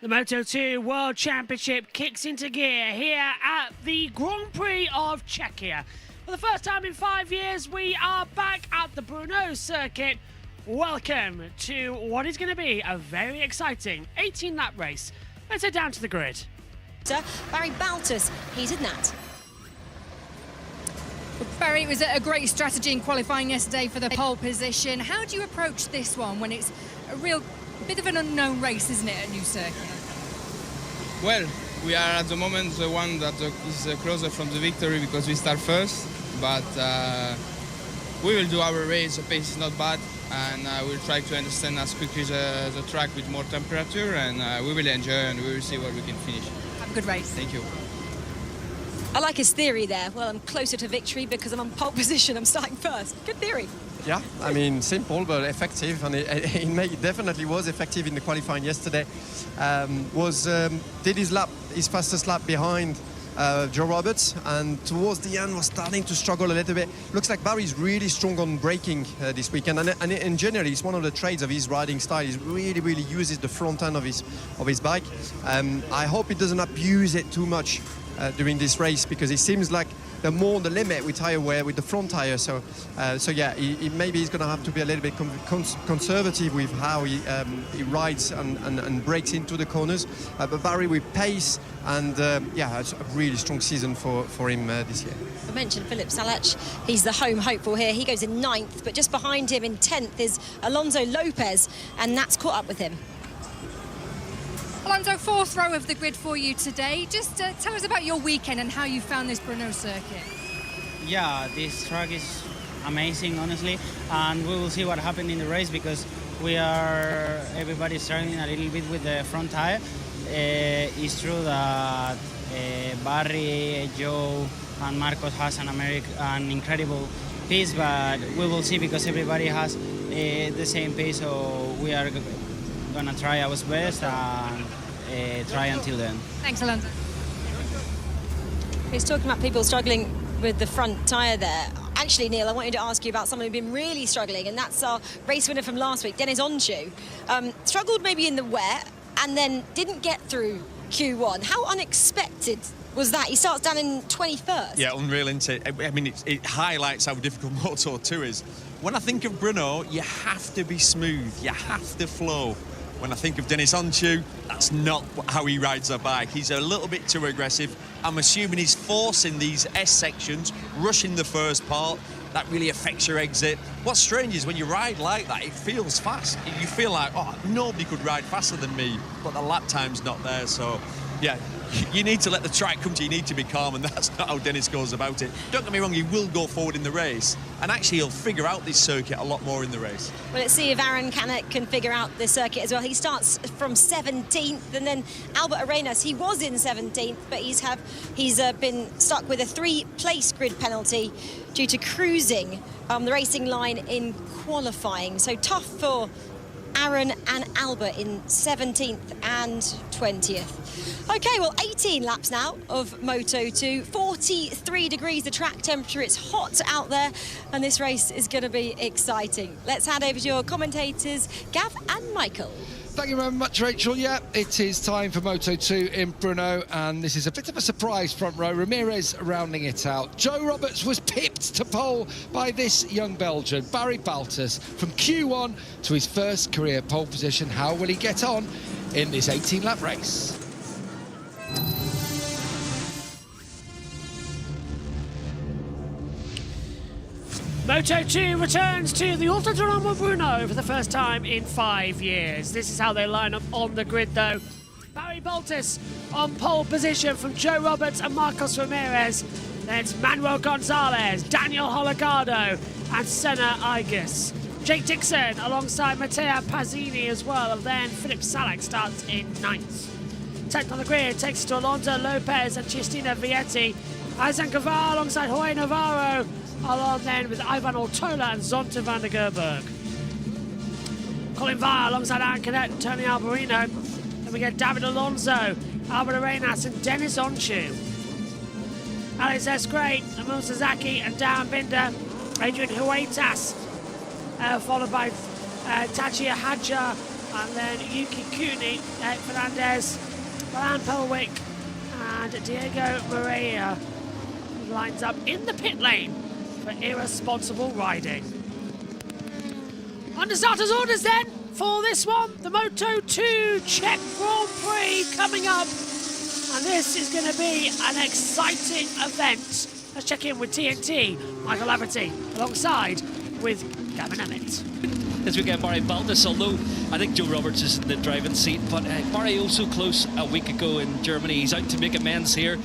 The Moto2 World Championship kicks into gear here at the Grand Prix of Czechia. For the first time in 5 years, we are back at the Brno circuit. Welcome to what is going to be a very exciting 18-lap race. Let's head down to the grid. Barry Baltus, he's in that. Barry, it was a great strategy in qualifying yesterday for the pole position. How do you approach this one when it's a real bit of an unknown race, isn't it, a new circuit? Well, we are at the moment the one that is closer from the victory because we start first, but we will do our race. The pace is not bad, and we'll try to understand as quickly the track with more temperature, and we will enjoy and we will see what we can finish. Have a good race. Thank you. I like his theory there. Well, I'm closer to victory because I'm on pole position. I'm starting first. Good theory. Yeah, I mean, simple but effective, and it definitely was effective in the qualifying yesterday. Did his fastest lap behind Joe Roberts, and towards the end was starting to struggle a little bit. Looks like Barry's really strong on braking this weekend, and in general, it's one of the traits of his riding style. He really uses the front end of his bike. I hope he doesn't abuse it too much during this race, because it seems like they're more on the limit with tire wear with the front tire. So yeah, maybe he's going to have to be a little bit conservative with how he rides and breaks into the corners. But Barry with pace, and yeah, it's a really strong season for him this year. I mentioned Philip Salach. He's the home hopeful here. He goes in 9th, but just behind him in 10th is Alonso Lopez, and that's caught up with him. Alonso, 4th row of the grid for you today. Just tell us about your weekend and how you found this Brno circuit. Yeah, this track is amazing, honestly, and we will see what happened in the race, because everybody's struggling a little bit with the front tire. It's true that Barry, Joe, and Marcos has an incredible pace, but we will see, because everybody has the same pace, so we are gonna try our best and try until then. Thanks, Alonso. He's talking about people struggling with the front tyre there. Actually, Neil, I wanted to ask you about someone who's been really struggling, and that's our race winner from last week, Dennis Onchu. Struggled maybe in the wet and then didn't get through Q1. How unexpected was that? He starts down in 21st. Yeah, unreal, isn't it? I mean, it highlights how difficult Moto2 is. When I think of Brno, you have to be smooth, you have to flow. When I think of Dennis Onchu, that's not how he rides a bike. He's a little bit too aggressive. I'm assuming he's forcing these S sections, rushing the first part. That really affects your exit. What's strange is when you ride like that, it feels fast. You feel like, oh, nobody could ride faster than me, but the lap time's not there. So, yeah, you need to let the track come to you. You need to be calm, and that's not how Dennis goes about it. Don't get me wrong, he will go forward in the race, and actually he'll figure out this circuit a lot more in the race. Well, let's see if Aaron Canuck can figure out this circuit as well. He starts from 17th, and then Albert Arenas, he was in 17th, but he's been stuck with a 3-place grid penalty due to cruising the racing line in qualifying. So tough for Aaron and Albert in 17th and 20th. Okay, well, 18 laps now of Moto2, 43 degrees the track temperature. It's hot out there, and this race is going to be exciting. Let's hand over to your commentators, Gav and Michael. Thank you very much, Rachel. Yeah, it is time for Moto2 in Brno, and this is a bit of a surprise front row. Ramirez rounding it out. Joe Roberts was pipped to pole by this young Belgian, Barry Baltus, from Q1 to his first career pole position. How will he get on in this 18-lap race? Moto2 returns to the Autodromo Brno for the first time in 5 years. This is how they line up on the grid, though. Barry Baltus on pole position from Joe Roberts and Marcos Ramirez. Then it's Manuel Gonzalez, Daniel Holgado, and Senna Igus. Jake Dixon alongside Matteo Pazzini as well, and then Philip Salach starts in 9th. 10th on the grid takes it to Alonso Lopez and Cristina Vietti. Aizen Guevara alongside Jorge Navarro, along then with Ivan Ortola and Zonta van der Gerberg. Colin Vara alongside Aaron Canet and Tony Alberino. Then we get David Alonso, Albert Arenas and Dennis Onchu. Alex Escray, Emil Sasaki and Dan Binder. Adrian Huetas, followed by Tachia Hadja and then Yuki Cooney, Eric Fernandez, Milan Pelwick, and Diego Moreira lines up in the pit lane for irresponsible riding. Under starters' orders then for this one, the Moto2 Czech Grand Prix coming up, and this is going to be an exciting event. Let's check in with TNT, Michael Laverty, alongside with Gavin Emmett. As we get Barry Baltus, although I think Joe Roberts is in the driving seat, but Barry also close a week ago in Germany. He's out to make amends here.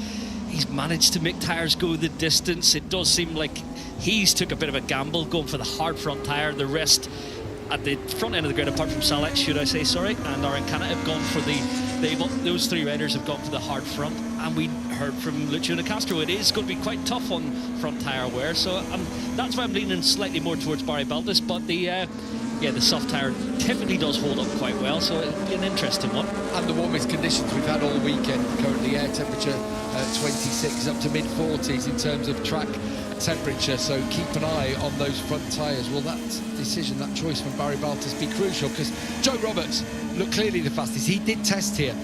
He's managed to make tyres go the distance. It does seem like he's took a bit of a gamble going for the hard front tyre. The rest at the front end of the grid, apart from Salek, should I say, sorry, and Aaron Canet have gone for those three riders have gone for the hard front. And we heard from Lucio Nicastro, it is going to be quite tough on front tyre wear, so that's why I'm leaning slightly more towards Barry Baltus, but the soft tyre typically does hold up quite well, so it'll be an interesting one. And the warmest conditions we've had all weekend. Currently air temperature 26 up to mid-40s in terms of track temperature, so keep an eye on those front tyres. Will that decision, that choice from Barry Baltus be crucial? Because Joe Roberts looked clearly the fastest. He did test here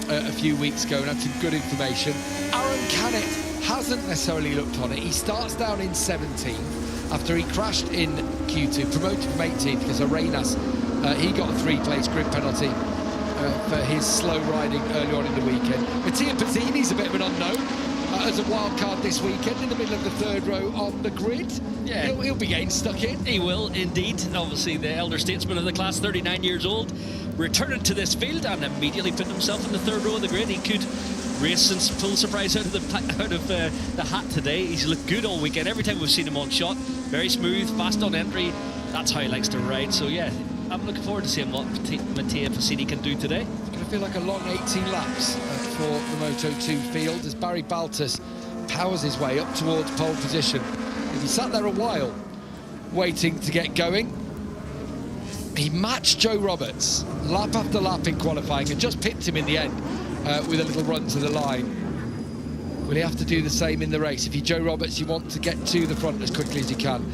a few weeks ago and had some good information. Aaron Canet hasn't necessarily looked on it. He starts down in 17th after he crashed in Q2, promoted from 18th because Arenas, he got a 3-place grid penalty for his slow riding early on in the weekend. Mattia Pezzini's a bit of an unknown as a wild card this weekend in the middle of the third row on the grid. Yeah, he'll be getting stuck in. He will indeed. Obviously the elder statesman of the class, 39 years old, returning to this field and immediately putting himself in the third row of the grid. He could race and pull a surprise out of the hat today. He's looked good all weekend. Every time we've seen him on shot, very smooth, fast on entry. That's how he likes to ride. So yeah, I'm looking forward to seeing what Mattia Pezzini can do do today. It's going to feel like a long 18 laps for the Moto2 field as Barry Baltus powers his way up towards pole position. If he sat there a while waiting to get going, he matched Joe Roberts lap after lap in qualifying and just pipped him in the end with a little run to the line. Will he have to do the same in the race? If you're Joe Roberts, you want to get to the front as quickly as you can.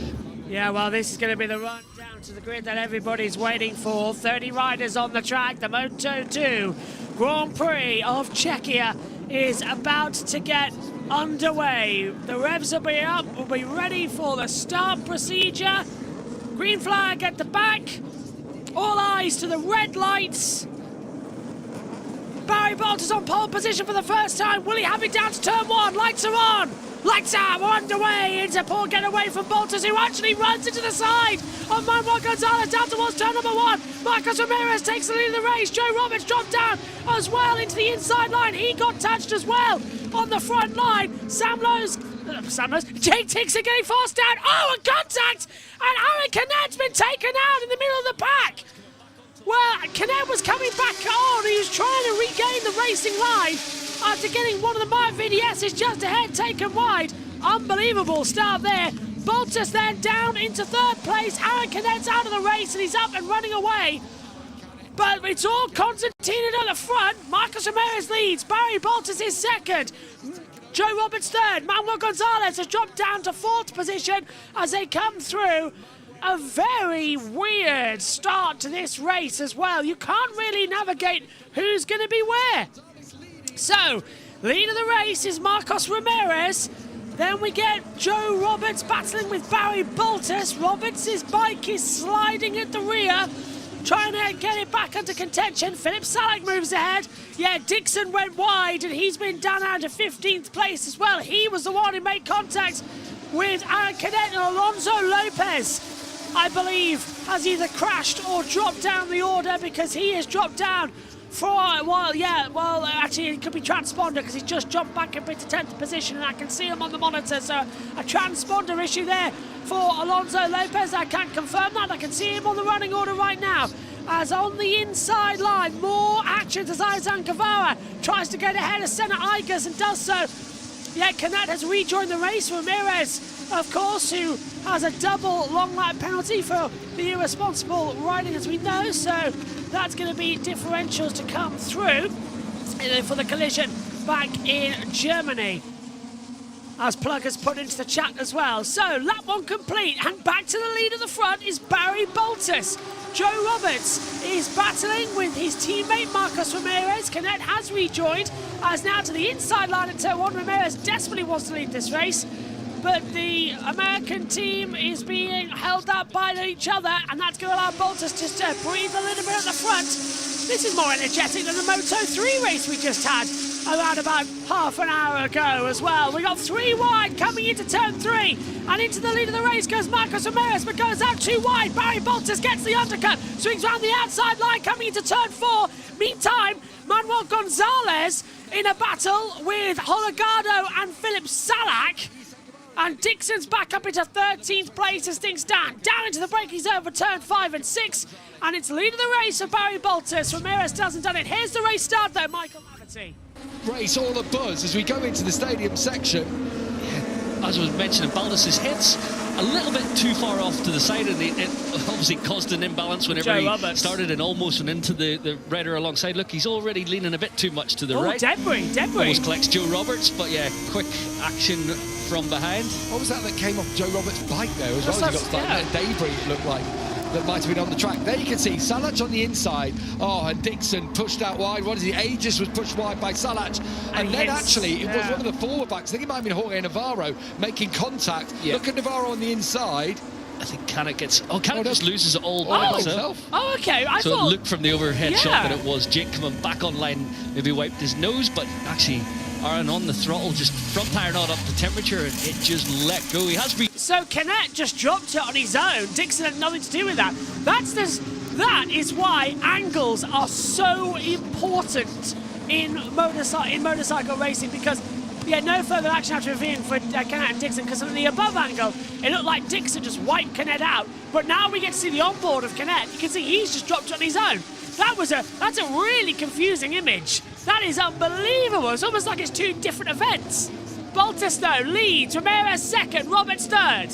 Yeah, well, this is going to be the run down to the grid that everybody's waiting for. 30 riders on the track. The Moto2 Grand Prix of Czechia is about to get underway. The revs will be up. We'll be ready for the start procedure. Green flag at the back. All eyes to the red lights. Barry Baltus on pole position for the first time. Will he have it down to turn one? Lights are on. Lights out, we're underway. It's a poor getaway from Baltus, who actually runs into the side of Manuel Gonzalez down towards turn number one. Marcos Ramirez takes the lead of the race. Joe Roberts dropped down as well into the inside line. He got touched as well on the front line. Jake Ticks are getting forced down. Oh, and contact! And Aaron Canet's been taken out in the middle of the pack. Well, Canet was coming back on. He was trying to regain the racing line after getting one of the My VDS's just ahead, taken wide. Unbelievable start there. Baltus then down into third place. Aaron Canet's out of the race and he's up and running away. But it's all concertinaed at the front. Marcos Ramirez leads. Barry Baltus is second. Joe Roberts third. Manuel Gonzalez has dropped down to fourth position as they come through. A very weird start to this race as well. You can't really navigate who's going to be where. So, lead of the race is Marcos Ramirez. Then we get Joe Roberts battling with Barry Baltus. Roberts' bike is sliding at the rear, trying to get it back under contention. Philip Salek moves ahead. Yeah, Dixon went wide and he's been down out to 15th place as well. He was the one who made contact with Aaron Canet and Alonso Lopez. I believe has either crashed or dropped down the order because he has dropped down for a while. Yeah, well, actually it could be transponder because he's just jumped back up into 10th position and I can see him on the monitor. So a transponder issue there for Alonso Lopez. I can't confirm that. I can see him on the running order right now. As on the inside line, more action as Aizan Guevara tries to get ahead of Senna Igers and does so. Yeah, Canet has rejoined the race. Ramirez, of course, who has a double long lap penalty for the irresponsible riding, as we know. So that's going to be differentials to come through for the collision back in Germany. As Plug has put into the chat as well. So lap one complete and back to the lead at the front is Barry Baltus. Joe Roberts is battling with his teammate Marcos Ramirez. Canet has rejoined, as now to the inside line at turn 1. Ramirez desperately wants to lead this race, but the American team is being held up by each other, and that's going to allow Boltus just to breathe a little bit at the front. This is more energetic than the Moto2 race we just had around about half an hour ago as well. We got 3 wide coming into turn 3, and into the lead of the race goes Marcos Ramirez, but goes out 2 wide. Barry Boltus gets the undercut, swings around the outside line coming into turn 4. Meantime, Manuel Gonzalez in a battle with Holgado and Philip Salak. And Dixon's back up into 13th place as things stand. Down into the braking zone for turn 5 and 6. And it's lead of the race for Barry Boltus. Ramirez hasn't done it. Here's the race start though, Michael Laverty. Race all a buzz as we go into the stadium section. Yeah, as I was mentioning, Baltus's head's a little bit too far off to the side, and it obviously caused an imbalance whenever he started and almost went into the rider alongside. Look, he's already leaning a bit too much to the right. Debris. Almost collects Joe Roberts, but yeah, quick action from behind. What was that came off Joe Roberts' bike there as well? He got that debris, it looked like, that might have been on the track. There you can see Salach on the inside. Oh, and Dixon pushed out wide. What is he? Aegis was pushed wide by Salach. And then actually, it was one of the forward backs. I think it might have been Jorge Navarro making contact. Yeah. Look at Navarro on the inside. I think Canet gets... Oh, Canet just loses it all by himself. Oh, okay. I so thought... it looked from the overhead shot that it was Jake coming back online, maybe wiped his nose, but actually Aaron on the throttle, just front tyre not up to temperature, and it just let go. He has been... So Canet just dropped it on his own. Dixon had nothing to do with that. That is why angles are so important in motorcycle racing, because no further action after intervening for Canet and Dixon, because from the above angle, it looked like Dixon just wiped Canet out. But now we get to see the onboard of Canet. You can see he's just dropped it on his own. That's a really confusing image. That is unbelievable. It's almost like it's 2 different events. Boltus, though, leads. Ramirez second. Roberts third.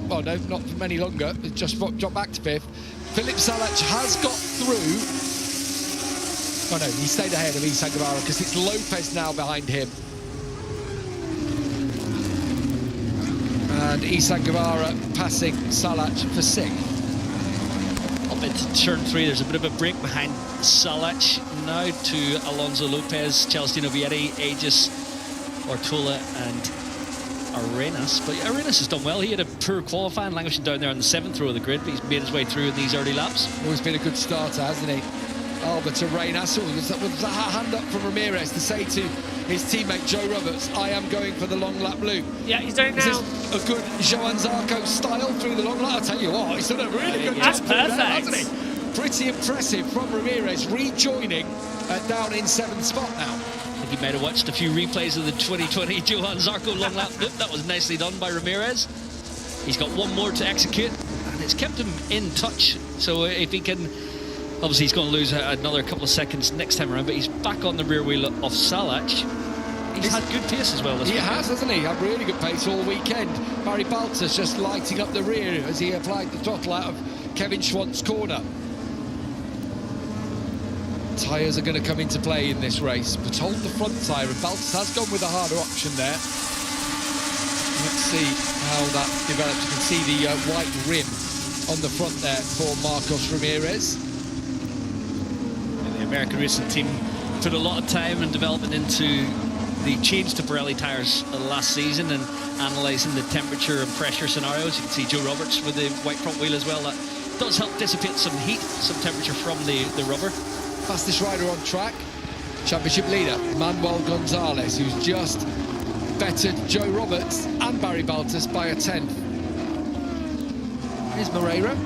Well, no, not for many longer. It just dropped back to 5th. Philip Salach has got through. Oh, no, he stayed ahead of Isan Guevara because it's Lopez now behind him. And Isan Guevara passing Salach for 6th. Up into turn 3, there's a bit of a break behind Salach. Now to Alonso Lopez, Celestino Vietti, Aegis, Ortola and Arenas. But Arenas has done well. He had a poor qualifying, languishing down there on the 7th row of the grid, but he's made his way through in these early laps. Always been a good starter, hasn't he? Albert Arenas with a hand up from Ramirez to say to his teammate Joe Roberts, I am going for the long lap loop. Yeah, he's doing it now. Is this a good Johan Zarco style through the long lap? I'll tell you what, he's done a really good job. That's perfect. There, hasn't he? Pretty impressive from Ramirez, rejoining down in 7th spot now. I think you might have watched a few replays of the 2020 Johan Zarco long lap loop. That was nicely done by Ramirez. He's got one more to execute, and it's kept him in touch. So if he can... Obviously, he's going to lose another couple of seconds next time around, but he's back on the rear wheel of Salach. He's had good pace as well this weekend. He has, hasn't he? Had really good pace all weekend. Barry Baltus just lighting up the rear as he applied the throttle out of Kevin Schwant's corner. Tyres are going to come into play in this race, but hold the front tyre, and Baltus has gone with a harder option there. Let's see how that develops. You can see the white rim on the front there for Marcos Ramirez. The American racing team put a lot of time and development into the change to Pirelli tyres last season and analysing the temperature and pressure scenarios. You can see Joe Roberts with the white front wheel as well. That does help dissipate some heat, some temperature from the rubber. Fastest rider on track, championship leader Manuel Gonzalez, who's just bettered Joe Roberts and Barry Baltus by a 10th. Here's Moreira.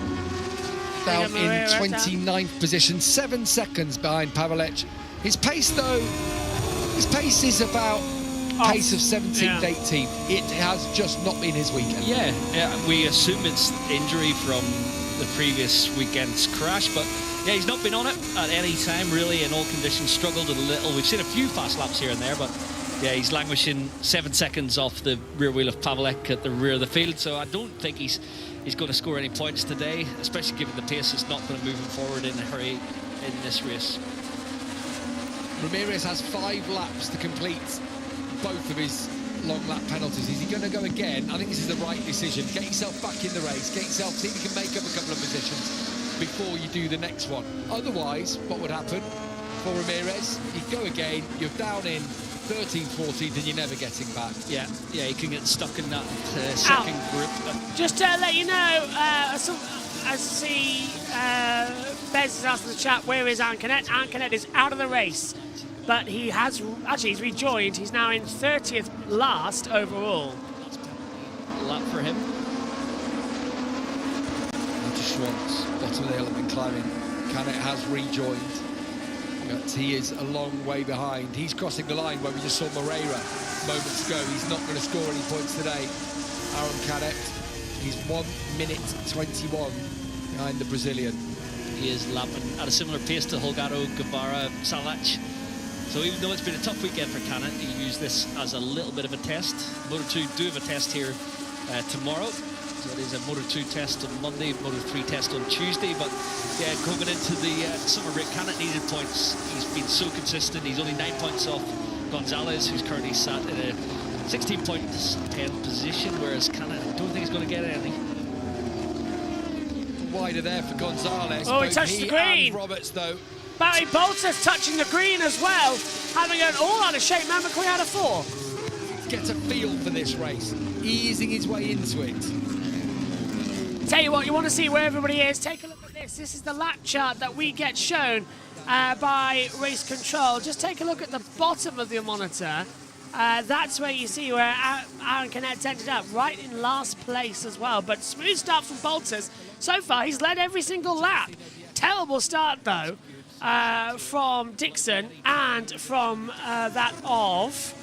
Down in 29th position, 7 seconds behind Pavelec. His pace, though, is about pace of 17th, 18th. It has just not been his weekend. Yeah, we assume it's injury from the previous weekend's crash, but yeah, he's not been on it at any time, really, in all conditions. Struggled a little. We've seen a few fast laps here and there, but yeah, he's languishing 7 seconds off the rear wheel of Pavelec at the rear of the field, so I don't think he's going to score any points today, especially given the pace. It's not going to move him forward in a hurry in this race. Ramirez has 5 laps to complete both of his long lap penalties. Is he going to go again? I think this is the right decision. Get yourself back in the race. Get yourself, see if you can make up a couple of positions. before you do the next one. Otherwise, what would happen for Ramirez? You'd go again, you're down in 13th, 14th, and you're never getting back. Yeah, you can get stuck in that second grip. Just to let you know, I see Bez is asking the chat, where is Ancanet? Ancanet is out of the race, but he has, actually he's rejoined. He's now in 30th last overall. A lap for him. Schwantz, bottom of the hill, have been climbing. Canet has rejoined, but he is a long way behind. He's crossing the line where we just saw Moreira moments ago. He's not going to score any points today. Aaron Canet, he's 1 minute 21 behind the Brazilian. He is lapping at a similar pace to Holgado, Guevara, Salach. So even though it's been a tough weekend for Canet, he used this as a little bit of a test. Moto2 do have a test here tomorrow. So it is a Moto2 test on Monday, Moto3 test on Tuesday. But yeah, coming into the summer break, Canet needed points. He's been so consistent. He's only 9 points off Gonzalez, who's currently sat in a 16-point 10th position, whereas Canet, I don't think he's going to get any. Wider there for Gonzalez. Oh, he touched the green. Roberts, though. Barry Bolter's touching the green as well, having an all out of shape man McQueen out of 4. Gets a feel for this race, easing his way into it. Tell you what, you want to see where everybody is, take a look at this. This is the lap chart that we get shown by Race Control. Just take a look at the bottom of the monitor. That's where you see where Aaron Canet's ended up, right in last place as well. But smooth start from Bolters. So far, he's led every single lap. Terrible start, though, from Dixon and from that of...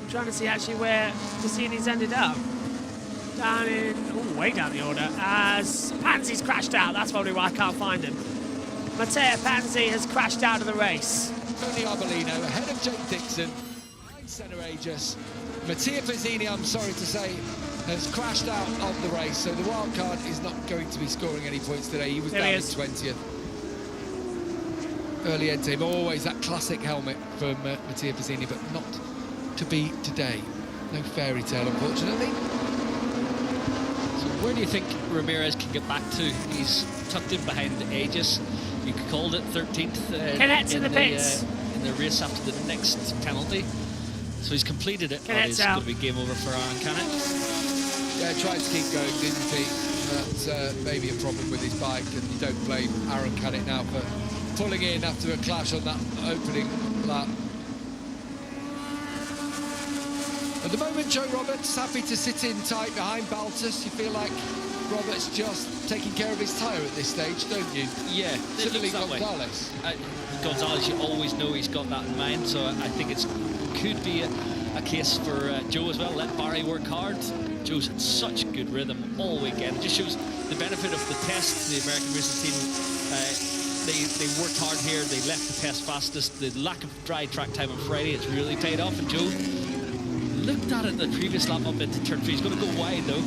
I'm trying to see actually where Cassini's ended up. Down in, way down the order, as Panzi's crashed out. That's probably why I can't find him. Matteo Panzi has crashed out of the race. Tony Arbolino ahead of Jake Dixon, behind Senna Aegis. Mattia Pezzini, I'm sorry to say, has crashed out of the race, so the wild card is not going to be scoring any points today. He was down in 20th. Early end team, always that classic helmet from Mattia Pezzini, but not to be today. No fairy tale, unfortunately. Where do you think Ramirez can get back to? He's tucked in behind Aegis. You could call it 13th in the pits. In the race after the next penalty. So he's completed it. Canet's it's going to be game over for Aaron Canet. Yeah, tried to keep going, didn't he? That's maybe a problem with his bike, and you don't blame Aaron Canet now for pulling in after a clash on that opening lap. At the moment, Joe Roberts happy to sit in tight behind Baltus. You feel like Roberts just taking care of his tyre at this stage, don't you? Yeah, similarly Gonzalez. Gonzalez, you always know he's got that in mind, so I think it could be a case for Joe as well. Let Barry work hard. Joe's had such good rhythm all weekend. It just shows the benefit of the test. The American racing team, they worked hard here. They left the test fastest. The lack of dry track time on Friday has really paid off, and Joe looked at it the previous lap up into turn 3. He's going to go wide, though.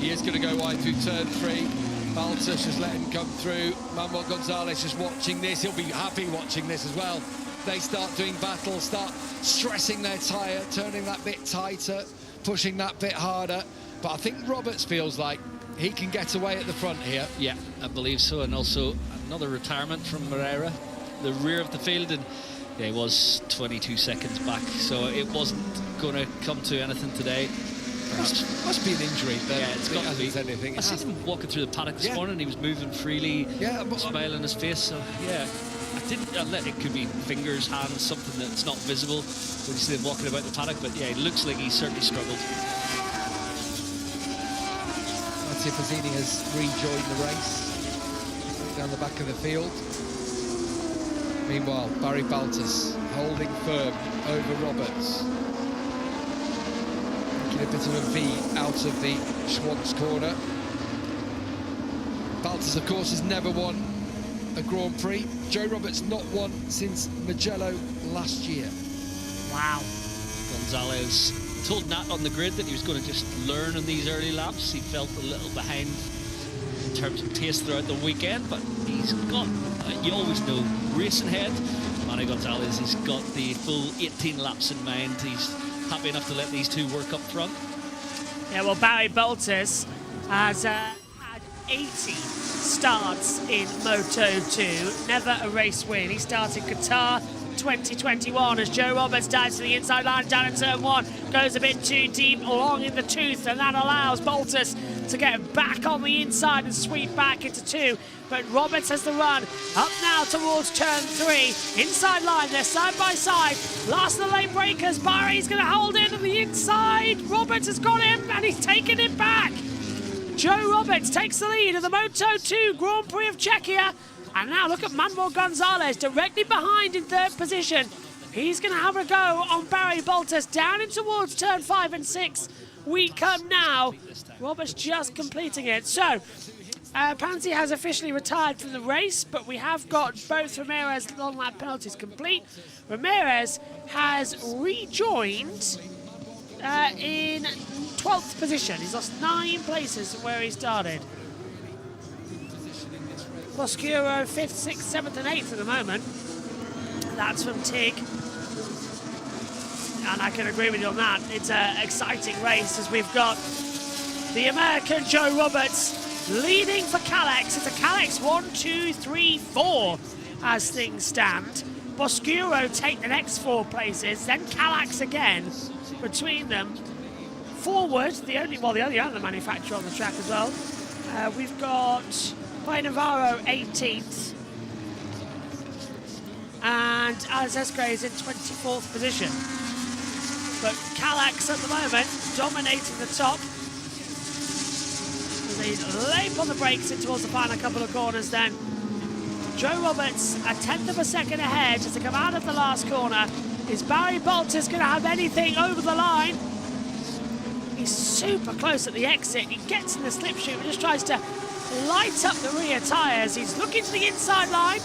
He is going to go wide through turn 3. Baltus just let him come through. Manuel Gonzalez just watching this. He'll be happy watching this as well. They start doing battle, start stressing their tyre, turning that bit tighter, pushing that bit harder. But I think Roberts feels like he can get away at the front here. Yeah, I believe so. And also another retirement from Moreira, the rear of the field. And yeah, he was 22 seconds back, so it wasn't going to come to anything today. Must be an injury there. Yeah, it's got to be. Anything. I seen him walking through the paddock this morning. He was moving freely, smile on his face. So yeah, it could be fingers, hands, something that's not visible when you see him walking about the paddock. But yeah, it looks like he certainly struggled. Mattia Pezzini has rejoined the race down the back of the field. Meanwhile, Barry Baltus holding firm over Roberts. Making a bit of a V out of the Schwantz corner. Baltus, of course, has never won a Grand Prix. Joe Roberts not won since Mugello last year. Wow. Gonzalez told Nat on the grid that he was going to just learn on these early laps. He felt a little behind in terms of pace throughout the weekend, but he's got, you always know, racing head. Manny Gonzalez has got the full 18 laps in mind. He's happy enough to let these two work up front. Yeah, well, Barry Bolters has had 80 starts in Moto2, never a race win. He started Qatar 2021 as Joe Roberts dives to the inside line down in turn 1, goes a bit too deep along in the tooth, and that allows Baltus to get back on the inside and sweep back into 2. But Roberts has the run up now towards turn 3. Inside line, they're side by side. Last of the lane breakers. Barry's going to hold in to the inside. Roberts has got him and he's taken it back. Joe Roberts takes the lead of the Moto2 Grand Prix of Czechia. And now look at Manuel Gonzalez directly behind in 3rd position. He's going to have a go on Barry Baltus down in towards turn 5 and 6. We come now. Roberts just completing it. So, Pansy has officially retired from the race, but we have got both Ramirez long lap penalties complete. Ramirez has rejoined in 12th position. He's lost 9 places from where he started. Boscuro 5th, 6th, 7th and 8th at the moment. That's from Tig. And I can agree with you on that. It's an exciting race as we've got the American Joe Roberts leading for Kalex. It's a Kalex 1, 2, 3, 4 as things stand. Boscuro take the next 4 places, then Kalex again between them. Forward, the only other manufacturer on the track as well. We've got Pai Navarro 18th. And Alex Escray is in 24th position. But Kalex at the moment dominating the top. They leap on the brakes in towards the final couple of corners then. Joe Roberts a 1/10 of a second ahead as they come out of the last corner. Is Barry Baltus going to have anything over the line? He's super close at the exit. He gets in the slipstream and just tries to light up the rear tyres. He's looking to the inside line.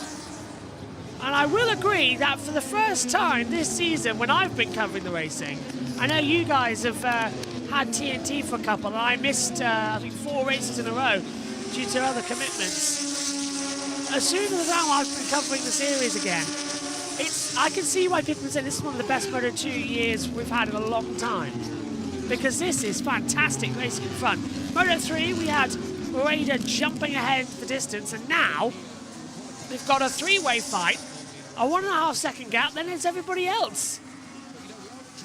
And I will agree that for the first time this season, when I've been covering the racing, I know you guys have had TNT for a couple, and I missed, I think, 4 races in a row due to other commitments. As soon as I've been covering the series again, I can see why people say this is one of the best Moto2 years we've had in a long time, because this is fantastic racing in front. Moto3, we had Raider jumping ahead the distance, and now we've got a 3-way fight, a 1.5 second gap, then it's everybody else.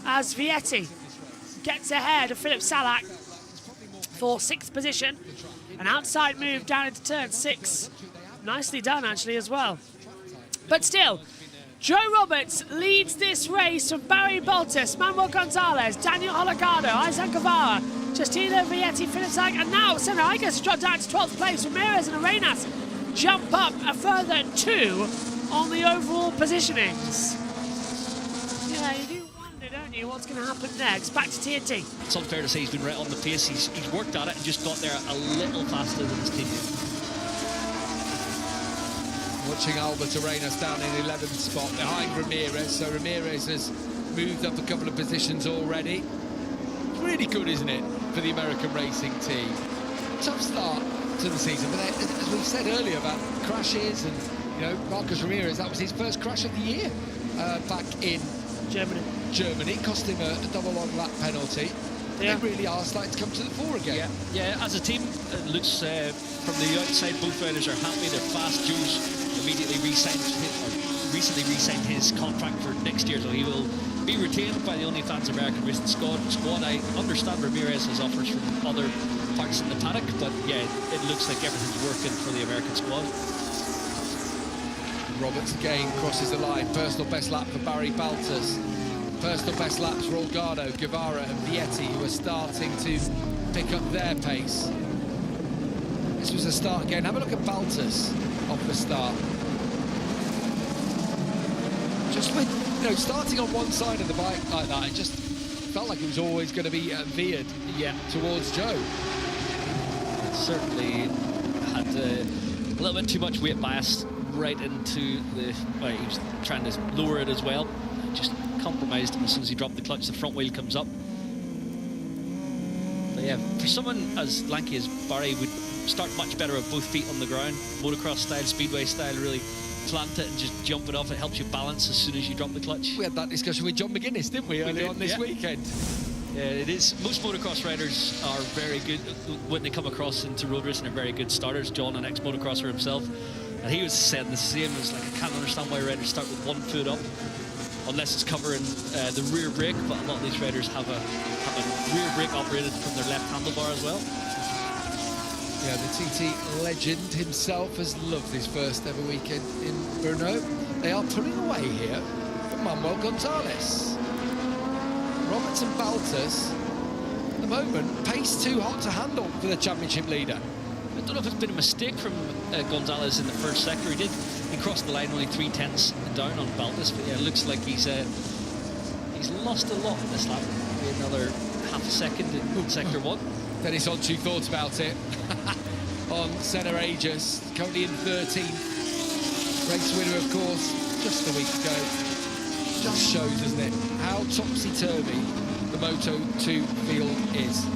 As Vietti gets ahead of Philip Salak for 6th position. An outside move down into turn 6. Nicely done, actually, as well. But still, Joe Roberts leads this race from Barry Baltus, Manuel Gonzalez, Daniel Holgado, Isaac Guevara, Justino Vietti, Philip Salak, and now Senna Igas dropped down to 12th place. Ramirez and Arenas jump up a further 2 on the overall positionings. Yeah, you do wonder, don't you, what's going to happen next? Back to TNT. It's unfair to say he's been right on the pace. He's worked at it and just got there a little faster than his teammate. Watching Albert Arenas down in 11th spot behind Ramirez. So Ramirez has moved up a couple of positions already. It's really good, isn't it, for the American racing team? Tough start to the season, but as we've said earlier about crashes and, you know, Marcus Ramirez, that was his first crash of the year back in Germany, cost him a double long lap penalty. Yeah. They really are starting to come to the fore again. Yeah, as a team, it looks from the outside, both riders are happy. They're fast. Joe's immediately recently re-signed his contract for next year, so he will be retained by the OnlyFans American Racing Squad. I understand Ramirez has offers from other parts in the paddock, but yeah, it looks like everything's working for the American squad. Roberts again crosses the line. Personal best lap for Barry Baltus. Personal best laps for Holgado, Guevara and Vietti, who are starting to pick up their pace. This was a start again. Have a look at Baltus off the start. Just with, you know, starting on one side of the bike like that, it just felt like it was always going to be veered towards Joe. It certainly had a little bit too much weight bias right into the... Well, he was trying to lower it as well. Just compromised him as soon as he dropped the clutch. The front wheel comes up. But yeah, for someone as lanky as Barry, would start much better with both feet on the ground. Motocross style, speedway style, really plant it and just jump it off. It helps you balance as soon as you drop the clutch. We had that discussion with John McGuinness, didn't we, earlier on this weekend? It is. Most motocross riders are very good when they come across into road racing. They're very good starters. John, an ex-motocrosser himself, and he was saying the same. It was like, I can't understand why riders start with 1 foot up, unless it's covering the rear brake. But a lot of these riders have a rear brake operated from their left handlebar as well. Yeah, the TT legend himself has loved his first ever weekend in Brno. They are pulling away here from Manuel Gonzalez. Roberts and Baltas, at the moment, pace too hot to handle for the championship leader. I don't know if it's been a mistake from Gonzalez in the first sector. He crossed the line only 3/10 down on Baltas, but yeah, it looks like he's lost a lot in this lap. Maybe another half a second in sector 1. Dennis Onchu thought about it on Senna Aegis, currently in 13th. Race winner, of course, just a week ago. Just shows, doesn't it, how topsy-turvy the Moto2 field is.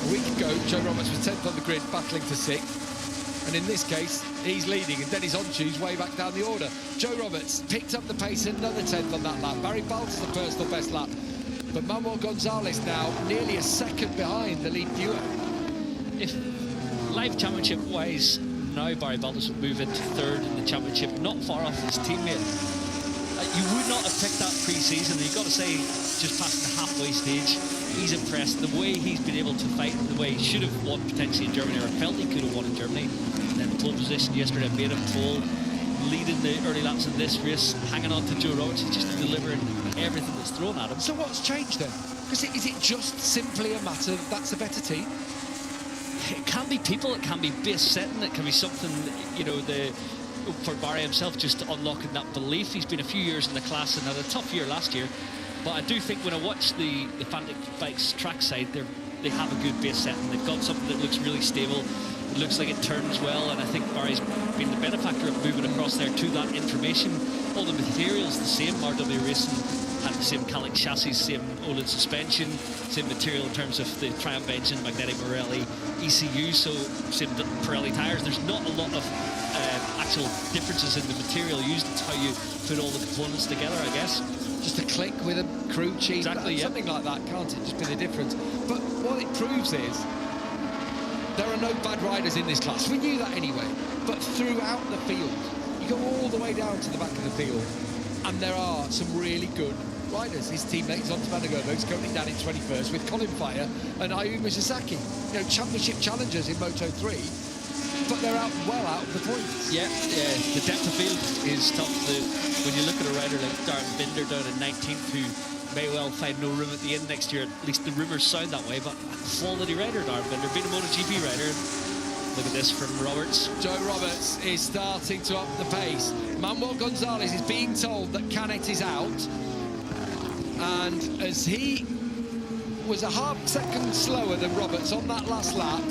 A week ago, Joe Roberts was 10th on the grid, battling for 6th. And in this case, he's leading, and Dennis Onchu's way back down the order. Joe Roberts picked up the pace, another 10th on that lap. Barry Baltas the personal best lap. But Manuel Gonzalez now nearly a second behind the lead duo. If live championship-wise, now Barry Baltas would move into 3rd in the championship, not far off his teammate. You would not have picked that pre-season. You've got to say, just past the halfway stage, he's impressed. The way he's been able to fight, the way he should have won potentially in Germany, or felt he could have won in Germany. And then pole position yesterday made him pole, leading the early laps in this race, hanging on to Joe Roberts. He's just delivering everything that's thrown at him. So what's changed then? Because is it just simply a matter that that's a better team? It can be people, it can be base setting, it can be something, you know, for Barry himself, just unlocking that belief. He's been a few years in the class and had a tough year last year, but I do think when I watch the Fantic Bikes trackside, they have a good base setting. They've got something that looks really stable. It looks like it turns well, and I think Barry's been the benefactor of moving across there to that information. All the materials the same. RW Racing had the same Calic chassis, same Olin suspension, same material in terms of the Triumph engine, magnetic Morelli ECU, so same Pirelli tyres. There's not a lot of actual differences in the material used. It's how you put all the components together, I guess. Just a click with a crew chief, exactly, yeah. Something like that, can't it? Just be the difference. But what it proves is there are no bad riders in this class. We knew that anyway. But throughout the field, you go all the way down to the back of the field, and there are some really good riders. His teammate is on to He's currently down in 21st with Colin Fire and Ayumu Sasaki. You know, championship challengers in Moto3, but they're well out of the points. Yeah, the depth of field is tough. When you look at a rider like Darren Binder down in 19th, who may well find no room at the end next year, at least the rumours sound that way, but a quality rider, Darren Binder, being a MotoGP rider. Look at this from Roberts. Joe Roberts is starting to up the pace. Manuel Gonzalez is being told that Canet is out, and as he was a half second slower than Roberts on that last lap,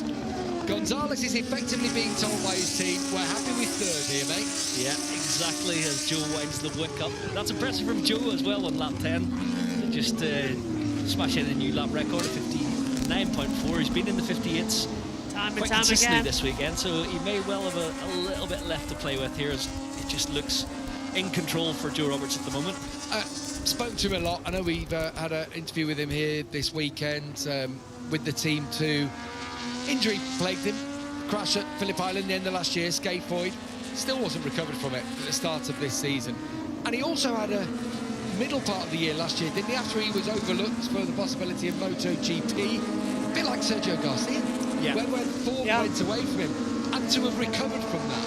Gonzalez is effectively being told by his team, we're happy with 3rd here, mate. Yeah, exactly, as Joe winds the wick up. That's impressive from Joe as well on lap 10. Just smashing a new lap record of 59.4. He's been in the 58s quite consistently this weekend, so he may well have a little bit left to play with here, as it just looks in control for Joe Roberts at the moment. Spoke to him a lot. I know we've had an interview with him here this weekend with the team too. Injury plagued him. Crash at Phillip Island the end of last year, scaphoid. Still wasn't recovered from it at the start of this season. And he also had a middle part of the year last year, didn't he, after he was overlooked for the possibility of MotoGP? A bit like Sergio Garcia, where form went away from him. And to have recovered from that,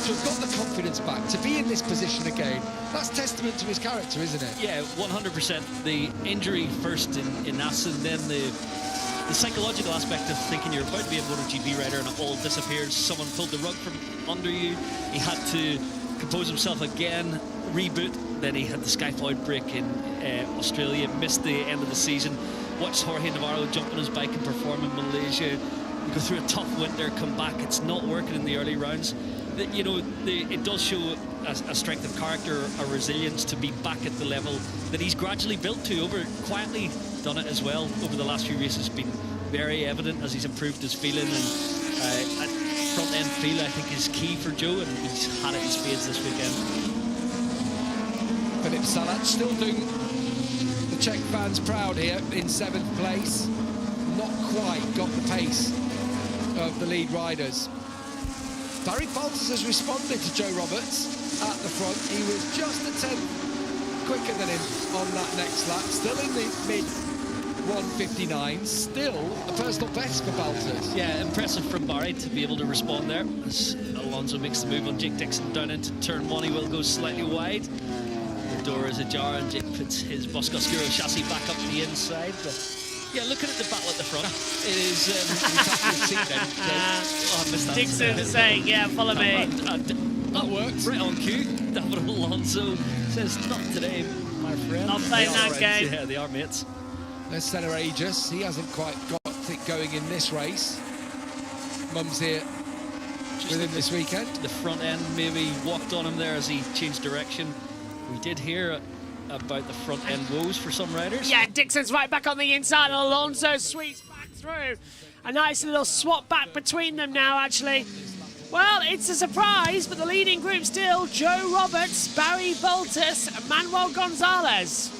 to have got the confidence back, to be in this position again, that's testament to his character, isn't it? Yeah, 100%. The injury first in Assen, then the psychological aspect of thinking you're about to be a MotoGP rider and it all disappears. Someone pulled the rug from under you. He had to compose himself again, reboot. Then he had the scaphoid break in Australia, missed the end of the season. Watched Jorge Navarro jump on his bike and perform in Malaysia. Go through a tough winter, come back. It's not working in the early rounds. You know, it does show a strength of character, a resilience to be back at the level that he's gradually built to. Quietly done it as well over the last few races. Been very evident as he's improved his feeling, and front end feel I think is key for Joe, and he's had it in spades this weekend. Philip Salat still doing the Czech fans proud here in 7th place. Not quite got the pace of the lead riders. Barry Baltus has responded to Joe Roberts at the front. He was just a tenth quicker than him on that next lap. Still in the mid 1:59. Still a personal best for Baltus. Yeah, impressive from Barry to be able to respond there. As Alonso makes the move on Jake Dixon down into turn 1, he will go slightly wide. The door is ajar and Jake puts his Bosco Oscuro chassis back up the inside. But yeah, looking at the battle at the front, it is... I missed that. Dixon saying, yeah, follow me. That worked. Right on cue. David Alonso says, not today, my friend. Not playing that game. Yeah, they are mates. There's Senna Aegis. He hasn't quite got it going in this race. Mum's here with him this weekend. The front end maybe walked on him there as he changed direction. We did hear about the front end woes for some riders. Yeah, Dixon's right back on the inside, and Alonso sweeps back through. A nice little swap back between them now, actually. Well, it's a surprise, but the leading group still, Joe Roberts, Barry Baltus, and Manuel Gonzalez.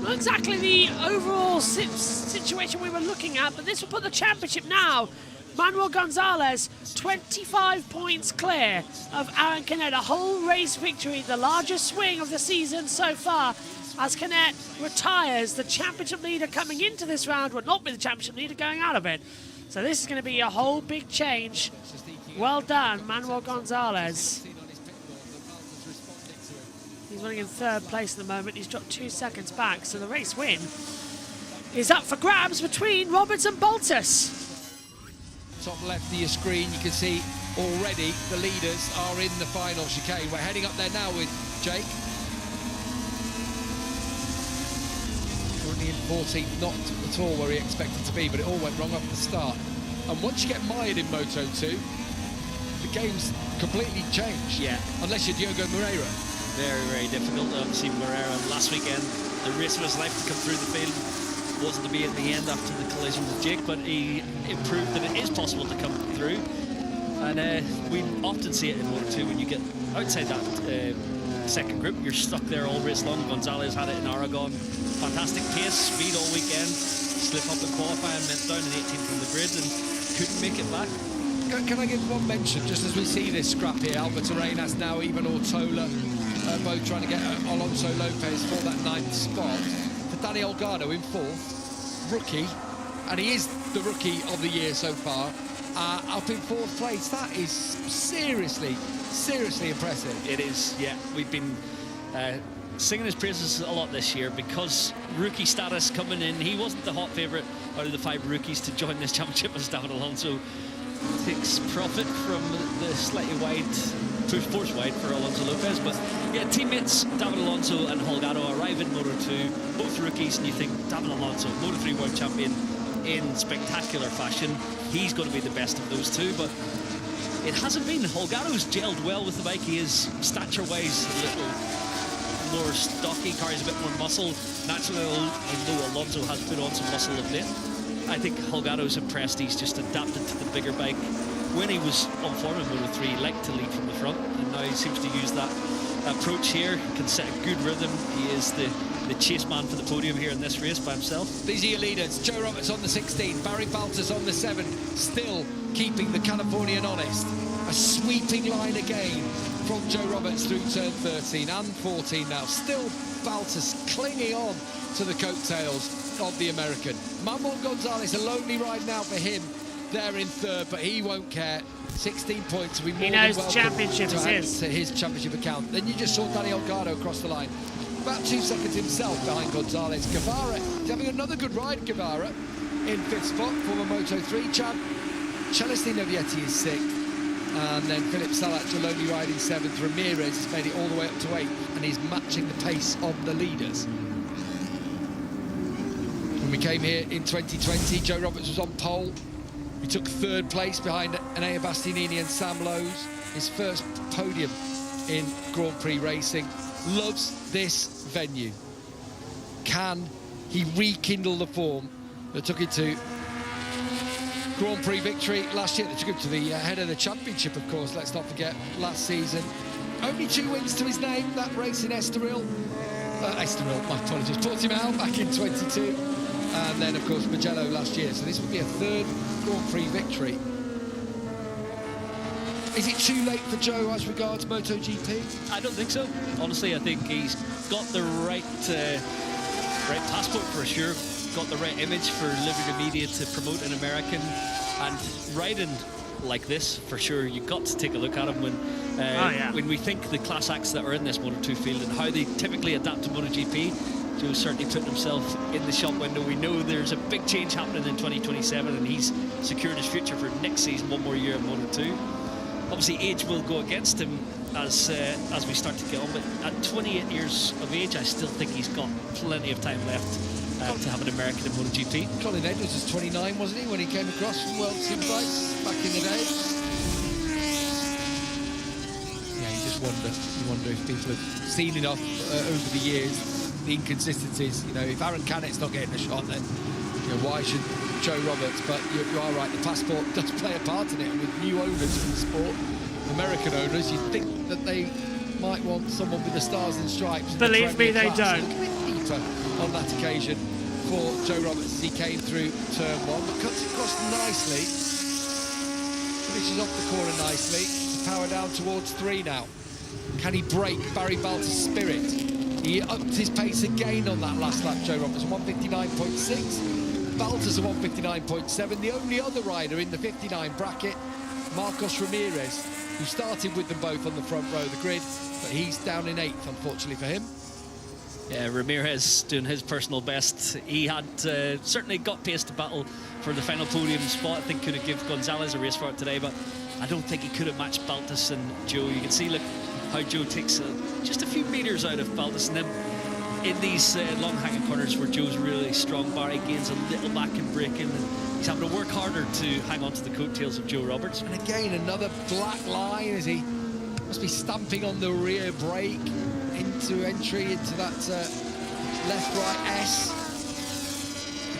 Not exactly the overall situation we were looking at, but this will put the championship now. Manuel Gonzalez, 25 points clear of Aaron Canet, a whole race victory, the largest swing of the season so far, as Canet retires. The championship leader coming into this round will not be the championship leader going out of it. So this is going to be a whole big change. Well done, Manuel Gonzalez. He's running in 3rd place at the moment. He's dropped 2 seconds back, so the race win is up for grabs between Roberts and Baltus. Top left of your screen, you can see already the leaders are in the final chicane. We're heading up there now with Jake. Currently in 14th, not at all where he expected to be, but it all went wrong off the start. And once you get mired in Moto2, the game's completely changed. Yeah. Unless you're Diogo Moreira. Very, very difficult. Obviously, Moreira last weekend, the race of his life to come through the field. Wasn't to be at the end after the collision with Jake, but he proved that it is possible to come through. And we often see it in Moto2 when you get outside that second group, you're stuck there all race long. Gonzalez had it in Aragon. Fantastic pace, speed all weekend. Slip up in qualifying, went down in 18th from the grid and couldn't make it back. Can I give one mention, just as we see this scrap here, Albert Arenas now, even Ortola, both trying to get Alonso Lopez for that 9th spot. For Danny Olgado in 4th, rookie, and he is the rookie of the year so far, up in 4th place. That is seriously impressive. It is, yeah. We've been singing his praises a lot this year because rookie status coming in. He wasn't the hot favourite out of the 5 rookies to join this championship as David Alonso takes profit from the slightly wide, force wide for Alonso Lopez. But yeah, teammates David Alonso and Holgado arrive in Moto2, both rookies, and you think David Alonso, Moto3 world champion in spectacular fashion, he's going to be the best of those two, but it hasn't been. Holgado's gelled well with the bike. He is stature-wise a little more stocky, carries a bit more muscle. Naturally, although Alonso has put on some muscle of late, I think Holgado's impressed. He's just adapted to the bigger bike. When he was on form in Moto3, he liked to lead from the front, and now he seems to use that approach here. He can set a good rhythm. He is the chase man for the podium here in this race by himself. These are your leaders. Joe Roberts on the 16, Barry Baltus on the 7, still keeping the Californian honest. A sweeping line again from Joe Roberts through turn 13 and 14 now. Still Baltus clinging on to the coattails of the American. Manuel Gonzalez, a lonely ride now for him there in 3rd, but he won't care. 16 points will be more than welcome championship to is add his. to his championship account. Then you just saw Danny Olgado across the line. About 2 seconds himself behind Gonzalez. Guevara having another good ride, Guevara, in 5th spot, former Moto3 champ. Celestino Vietti is 6th. And then Philip Salac, a lonely ride in 7th. Ramirez has made it all the way up to 8th, and he's matching the pace of the leaders. When we came here in 2020, Joe Roberts was on pole. He took 3rd place behind Enea Bastianini and Sam Lowes. His first podium in Grand Prix racing. Loves this venue. Can he rekindle the form that took it to Grand Prix victory last year? That took him to the head of the championship, of course. Let's not forget last season. Only 2 wins to his name, that race in Estoril. Estoril, my apologies, Portimao back in 22, and then of course Mugello last year. So this would be a third Grand Prix victory. Is it too late for Joe as regards MotoGP? I don't think so. Honestly, I think he's got the right passport for sure. Got the right image for Liberty Media to promote an American, and riding like this for sure. You've got to take a look at him when we think the class acts that are in this Moto2 field and how they typically adapt to MotoGP. Joe's certainly putting himself in the shop window. We know there's a big change happening in 2027, and he's secured his future for next season, one more year of Moto2. Obviously, age will go against him as we start to get on, but at 28 years of age, I still think he's got plenty of time left to have an American in MotoGP. Colin Edwards was 29, wasn't he, when he came across from World Superbikes back in the day? Yeah, you wonder if people have seen enough over the years, the inconsistencies. You know, if Aaron Cannett's not getting a shot, then why should Joe Roberts? But you are right, the passport does play a part in it. And with new owners in the sport, American owners, you'd think that they might want someone with the stars and stripes. Believe me, they don't. Deeper on that occasion for Joe Roberts as he came through turn one, but cuts across nicely, finishes off the corner nicely, to power down towards 3 now. Can he break Barry Balter's spirit? He upped his pace again on that last lap, Joe Roberts, 159.6. Balter's a 159.7. The only other rider in the 59 bracket, Marcos Ramirez, who started with them both on the front row of the grid, but he's down in 8th, unfortunately for him. Yeah, Ramirez doing his personal best. He had certainly got pace to battle for the final podium spot. I think could have given Gonzalez a race for it today, but I don't think he could have matched Baltas and Joe. You can see, look, how Joe takes just a few metres out of Baltas, and then in these long hanging corners where Joe's really strong, Barry gains a little back in braking, and he's having to work harder to hang on to the coattails of Joe Roberts. And again, another black line as he must be stamping on the rear brake into entry into that left-right S.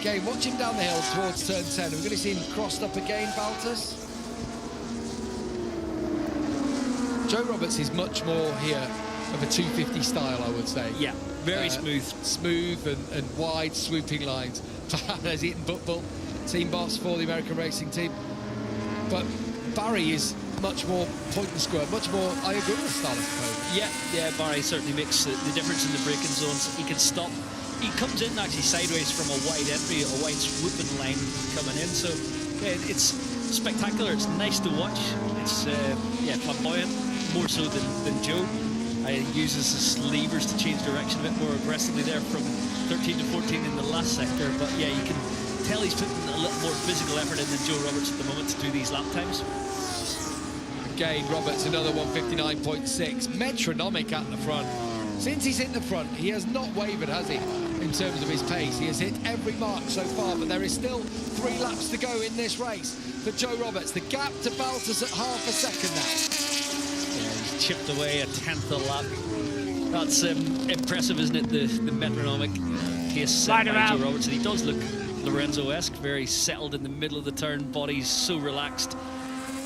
Again, watch him down the hill towards turn 10. We're going to see him crossed up again, Baltas. Joe Roberts is much more here of a 250 style, I would say. Yeah, very smooth. Smooth and wide, swooping lines. There's Eaton Buttbull, team boss for the American racing team. But Barry is much more point and squirt, much more Ayagura style, I suppose. Yeah, Barry certainly makes the difference in the braking zones. He can stop. He comes in actually sideways from a wide entry, a wide swooping line coming in. So yeah, it's spectacular. It's nice to watch. It's flamboyant, more so than Joe. He uses his levers to change direction a bit more aggressively there from 13 to 14 in the last sector. But yeah, you can tell he's putting a little more physical effort in than Joe Roberts at the moment to do these lap times. Again, Roberts, another 159.6. Metronomic at the front. Since he's hit the front, he has not wavered, has he, in terms of his pace? He has hit every mark so far, but there is still 3 laps to go in this race for Joe Roberts. The gap to Baltas at half a second now. Yeah, he's chipped away a 10th a lap. That's impressive, isn't it? The metronomic pace set by Joe Roberts. And he does look Lorenzo-esque, very settled in the middle of the turn, body's so relaxed.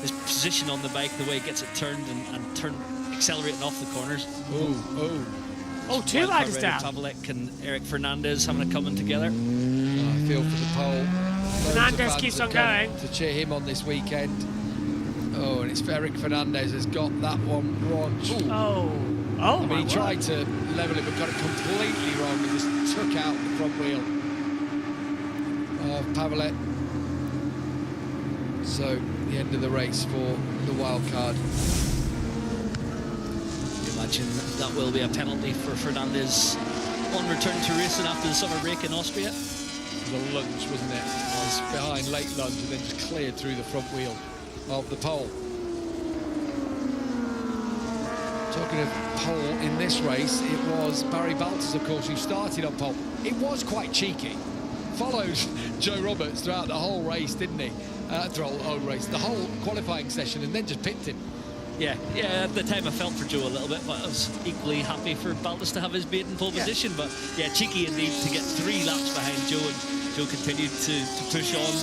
His position on the bike, the way he gets it turned and accelerating off the corners. Oh, 2 riders down. Pavelek and Eric Fernandez having a coming together. I feel for the pole. Fernandez keeps on going. To cheer him on this weekend. Oh, and it's Eric Fernandez has got that one wrong. I mean, he tried to level it, but got it completely wrong. He just took out the front wheel of Pavelek. So, the end of the race for the wild card. Imagine that will be a penalty for Fernandez on return to racing after the summer break in Austria. It was a lunge, wasn't it? It was behind, late lunge, and then just cleared through the front wheel of the pole. Talking of pole in this race, it was Barry Baltas, of course, who started on pole. It was quite cheeky. Followed Joe Roberts throughout the whole race, didn't he? Throughout the whole race, the whole qualifying session, and then just pipped him. Yeah, at the time I felt for Joe a little bit, but I was equally happy for Baltas to have his maiden pole position. But yeah, cheeky indeed to get 3 laps behind Joe, and Joe continued to push on.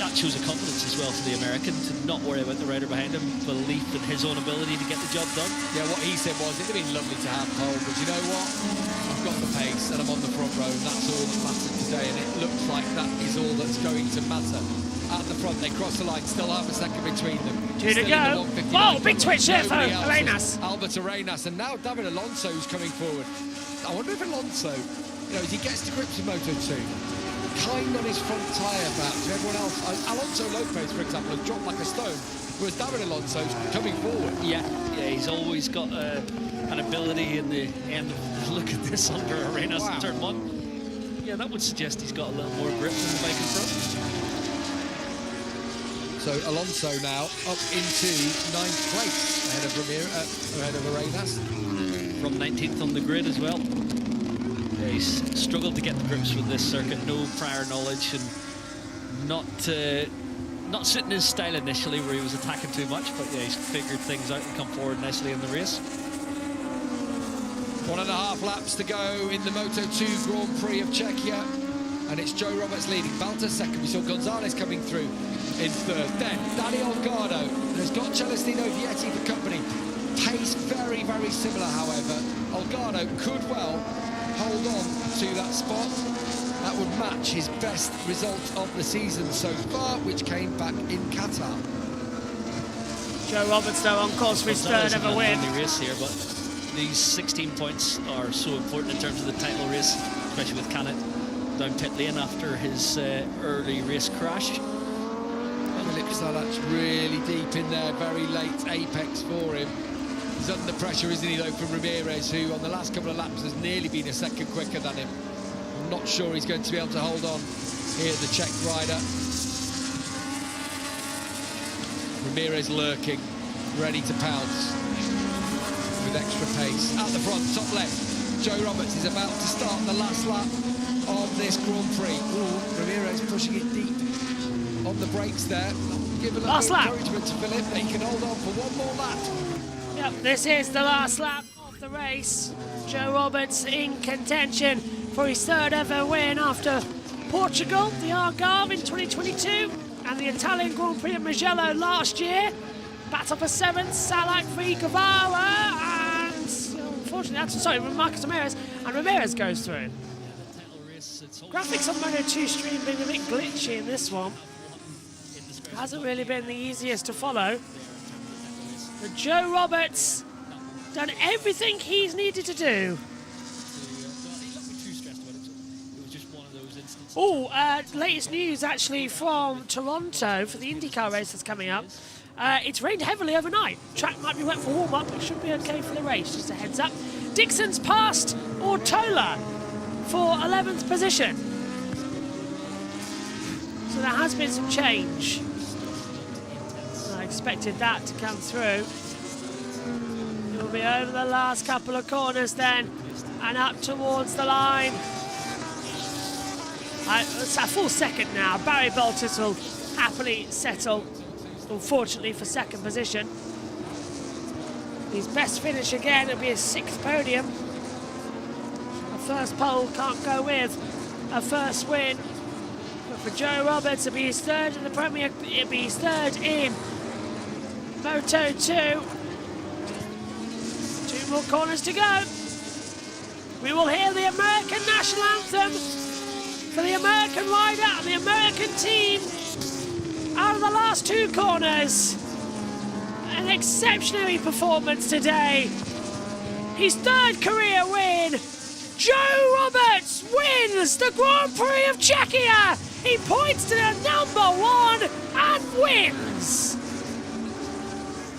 that shows a confidence as well to the American to not worry about the rider behind him, belief in his own ability to get the job done. Yeah, what he said was, it'd have been lovely to have pole, but you know what? I've got the pace and I'm on the front row, and that's all that matters today, and it looks like that is all that's going to matter. At the front, they cross the line, still half a second between them. Two to go. Oh, big twitch here for Arenas. Albert Arenas, and now David Alonso is coming forward. I wonder if Alonso, you know, as he gets to grips with Moto2, kind on his front tyre back to everyone else. Alonso Lopez, for example, has dropped like a stone, whereas David Alonso's coming forward. Yeah, he's always got an ability in the end. Look at this under Arenas in turn 1. Yeah, that would suggest he's got a little more grip than the bike in front. So Alonso now up into 9th place ahead of Arenas. From 19th on the grid as well. Yeah, he's struggled to get the grips with this circuit, no prior knowledge, and not sitting his style initially where he was attacking too much, but yeah, he's figured things out and come forward nicely in the race. 1.5 laps to go in the Moto2 Grand Prix of Czechia, and it's Joe Roberts leading. Balta second. We saw Gonzalez coming through in third. Then Danny Olgado has got Celestino Vietti for company. Pace very, very similar, however. Olgado could well hold on to that spot. That would match his best result of the season so far, which came back in Qatar. Joe Roberts, though, on course for his third ever win. Race here, but these 16 points are so important in terms of the title race, especially with Canet down pit lane after his early race crash. Looks like that's really deep in there, very late apex for him. He's under pressure, isn't he, though, from Ramirez, who on the last couple of laps has nearly been a second quicker than him. I'm not sure he's going to be able to hold on here, the Czech rider. Ramirez lurking, ready to pounce with extra pace. At the front, top left, Joe Roberts is about to start the last lap of this Grand Prix. Ooh, Ramirez pushing it deep on the brakes there. Give a little bit of encouragement to Philip that he can hold on for one more lap. Yep, this is the last lap of the race. Joe Roberts in contention for his third ever win after Portugal, the Algarve in 2022, and the Italian Grand Prix at Mugello last year. Battle for 7th, Salak v Guevara, and unfortunately, Marcus Ramirez, and Ramirez goes through. Graphics on Moto2 stream being a bit glitchy in this one. Hasn't really been the easiest to follow. But Joe Roberts done everything he's needed to do. Oh, latest news actually from Toronto for the IndyCar race that's coming up. It's rained heavily overnight. Track might be wet for warm-up, but should be okay for the race, just a heads up. Dixon's passed Ortola for 11th position. So there has been some change. I expected that to come through. It'll be over the last couple of corners then, and up towards the line. It's a full second now. Barry Boltis will happily settle, unfortunately, for second position. His best finish again will be his 6th podium. A first pole can't go with a first win. But for Joe Roberts, it'll be his 3rd in the Premier, it'll be his 3rd in Moto2. 2 more corners to go. We will hear the American national anthem for the American rider and the American team out of the last 2 corners. An exceptional performance today. His 3rd career win. Joe Roberts wins the Grand Prix of Czechia. He points to the #1 and wins.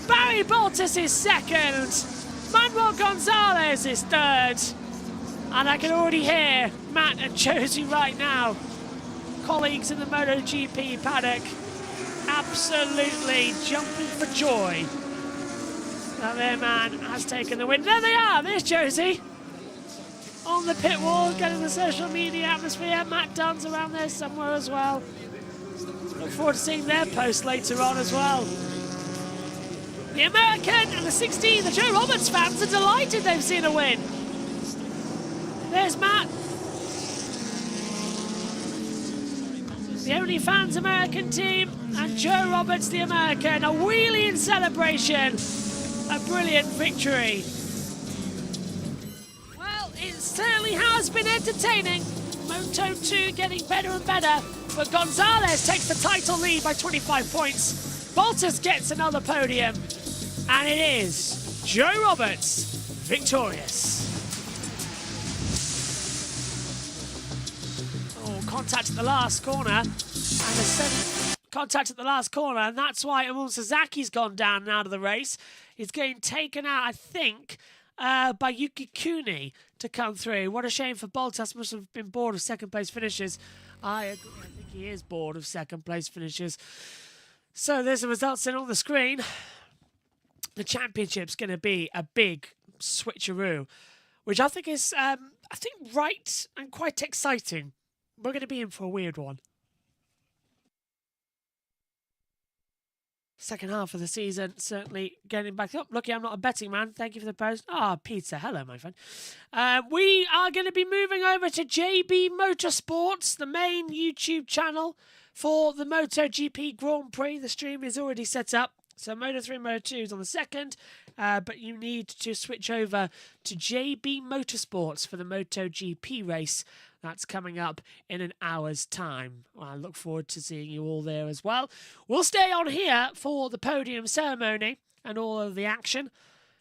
Barry Boltis is 2nd. Manuel Gonzalez is 3rd. And I can already hear Matt and Josie right now, colleagues in the MotoGP paddock, absolutely jumping for joy that their man has taken the win. There they are, there's Josie on the pit wall, getting the social media atmosphere. Matt Dunn's around there somewhere as well. Look forward to seeing their post later on as well. The American and the 16, the Joe Roberts fans are delighted they've seen a win. There's Matt. the OnlyFans American team, and Joe Roberts, the American. A wheelie in celebration. A brilliant victory. Well, it certainly has been entertaining. Moto2 getting better and better, but Gonzalez takes the title lead by 25 points. Boltus gets another podium, and it is Joe Roberts victorious. Oh, contact at the last corner, and contact at the last corner, and that's why Amul Sazaki's gone down and out of the race. He's getting taken out, I think, by Yuki Kuni to come through. What a shame for Boltas. Must have been bored of second place finishes. I agree. I think he is bored of second place finishes. So there's the results in on the screen. The championship's going to be a big switcheroo, which I think is, right and quite exciting. We're going to be in for a weird one. Second half of the season, certainly getting back up. Lucky I'm not a betting man. Thank you for the post. Ah, pizza. Hello, my friend. We are going to be moving over to JB Motorsports, the main YouTube channel for the MotoGP Grand Prix. The stream is already set up. So Moto3 and Moto2 is on the second, but you need to switch over to JB Motorsports for the MotoGP race. That's coming up in an hour's time. I look forward to seeing you all there as well. We'll stay on here for the podium ceremony and all of the action.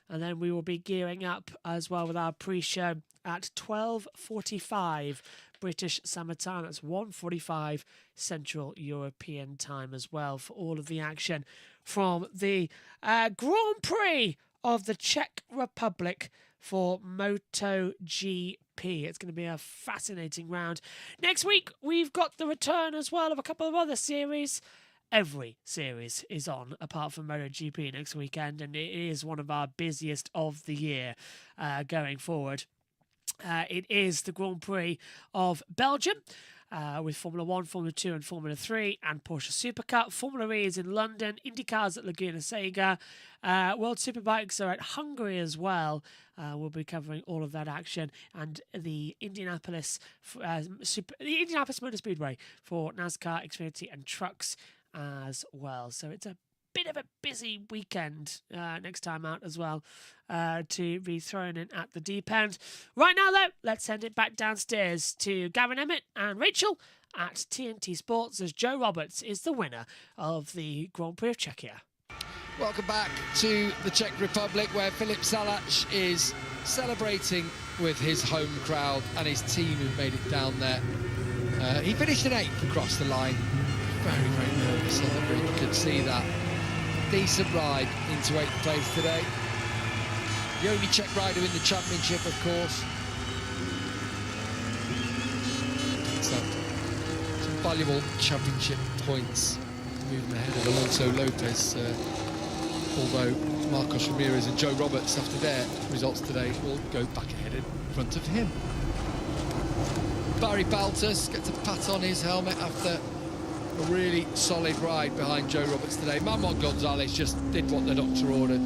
And then we will be gearing up as well with our pre-show at 12:45 British Summer Time. That's 1:45 Central European Time as well for all of the action from the Grand Prix of the Czech Republic for MotoGP. It's going to be a fascinating round. Next week, we've got the return as well of a couple of other series. Every series is on, apart from MotoGP next weekend, and it is one of our busiest of the year going forward. It is the Grand Prix of Belgium, with Formula 1, Formula 2 and Formula 3 and Porsche Supercup. Formula E is in London, IndyCar's at Laguna Seca, World Superbikes are at Hungary as well. We'll be covering all of that action, and the Indianapolis Motor Speedway for NASCAR, Xfinity and trucks as well. So it's a bit of a busy weekend next time out as well to be thrown in at the deep end. Right now, though, let's send it back downstairs to Gavin Emmett and Rachel at TNT Sports as Joe Roberts is the winner of the Grand Prix of Czechia. Welcome back to the Czech Republic, where Filip Salač is celebrating with his home crowd and his team who've made it down there. He finished in 8th across the line. Very, very nervous. You could see that. Decent ride into 8th place today. The only Czech rider in the championship, of course. So, some valuable championship points moving ahead of Alonso Lopez. Although Marcos Ramirez and Joe Roberts, after their results today, will go back ahead in front of him. Barry Baltus gets a pat on his helmet after a really solid ride behind Joe Roberts today. Manuel Gonzalez just did what the doctor ordered,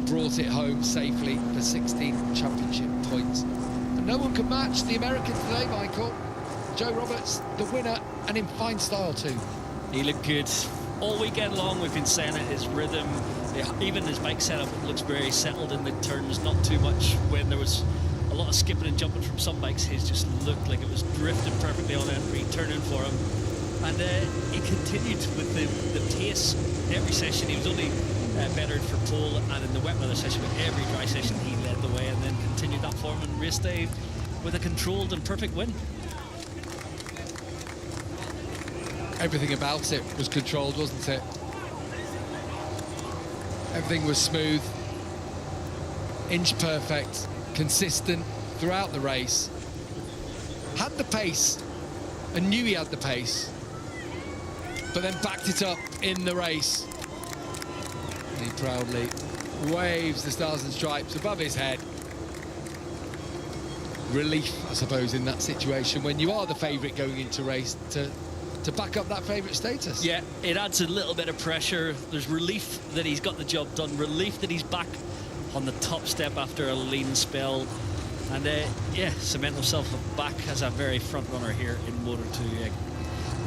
brought it home safely for 16 championship points. But no one can match the American today, Michael. Joe Roberts, the winner, and in fine style too. He looked good all weekend long. We've been saying it, his rhythm, even his bike setup looks very settled in the turns, not too much when there was a lot of skipping and jumping from some bikes. His just looked like it was drifting perfectly on entry, turning for him. And he continued with the pace every session. He was only bettered for pole, and in the wet weather session, with every dry session, he led the way and then continued that form in race day with a controlled and perfect win. Everything about it was controlled, wasn't it? Everything was smooth, inch perfect, consistent throughout the race. Had the pace and knew he had the pace, but then backed it up in the race. And he proudly waves the stars and stripes above his head. Relief, I suppose, in that situation when you are the favourite going into race to back up that favourite status. Yeah, it adds a little bit of pressure. There's relief that he's got the job done, relief that he's back on the top step after a lean spell, and yeah, cement himself back as a very front runner here in Moto2.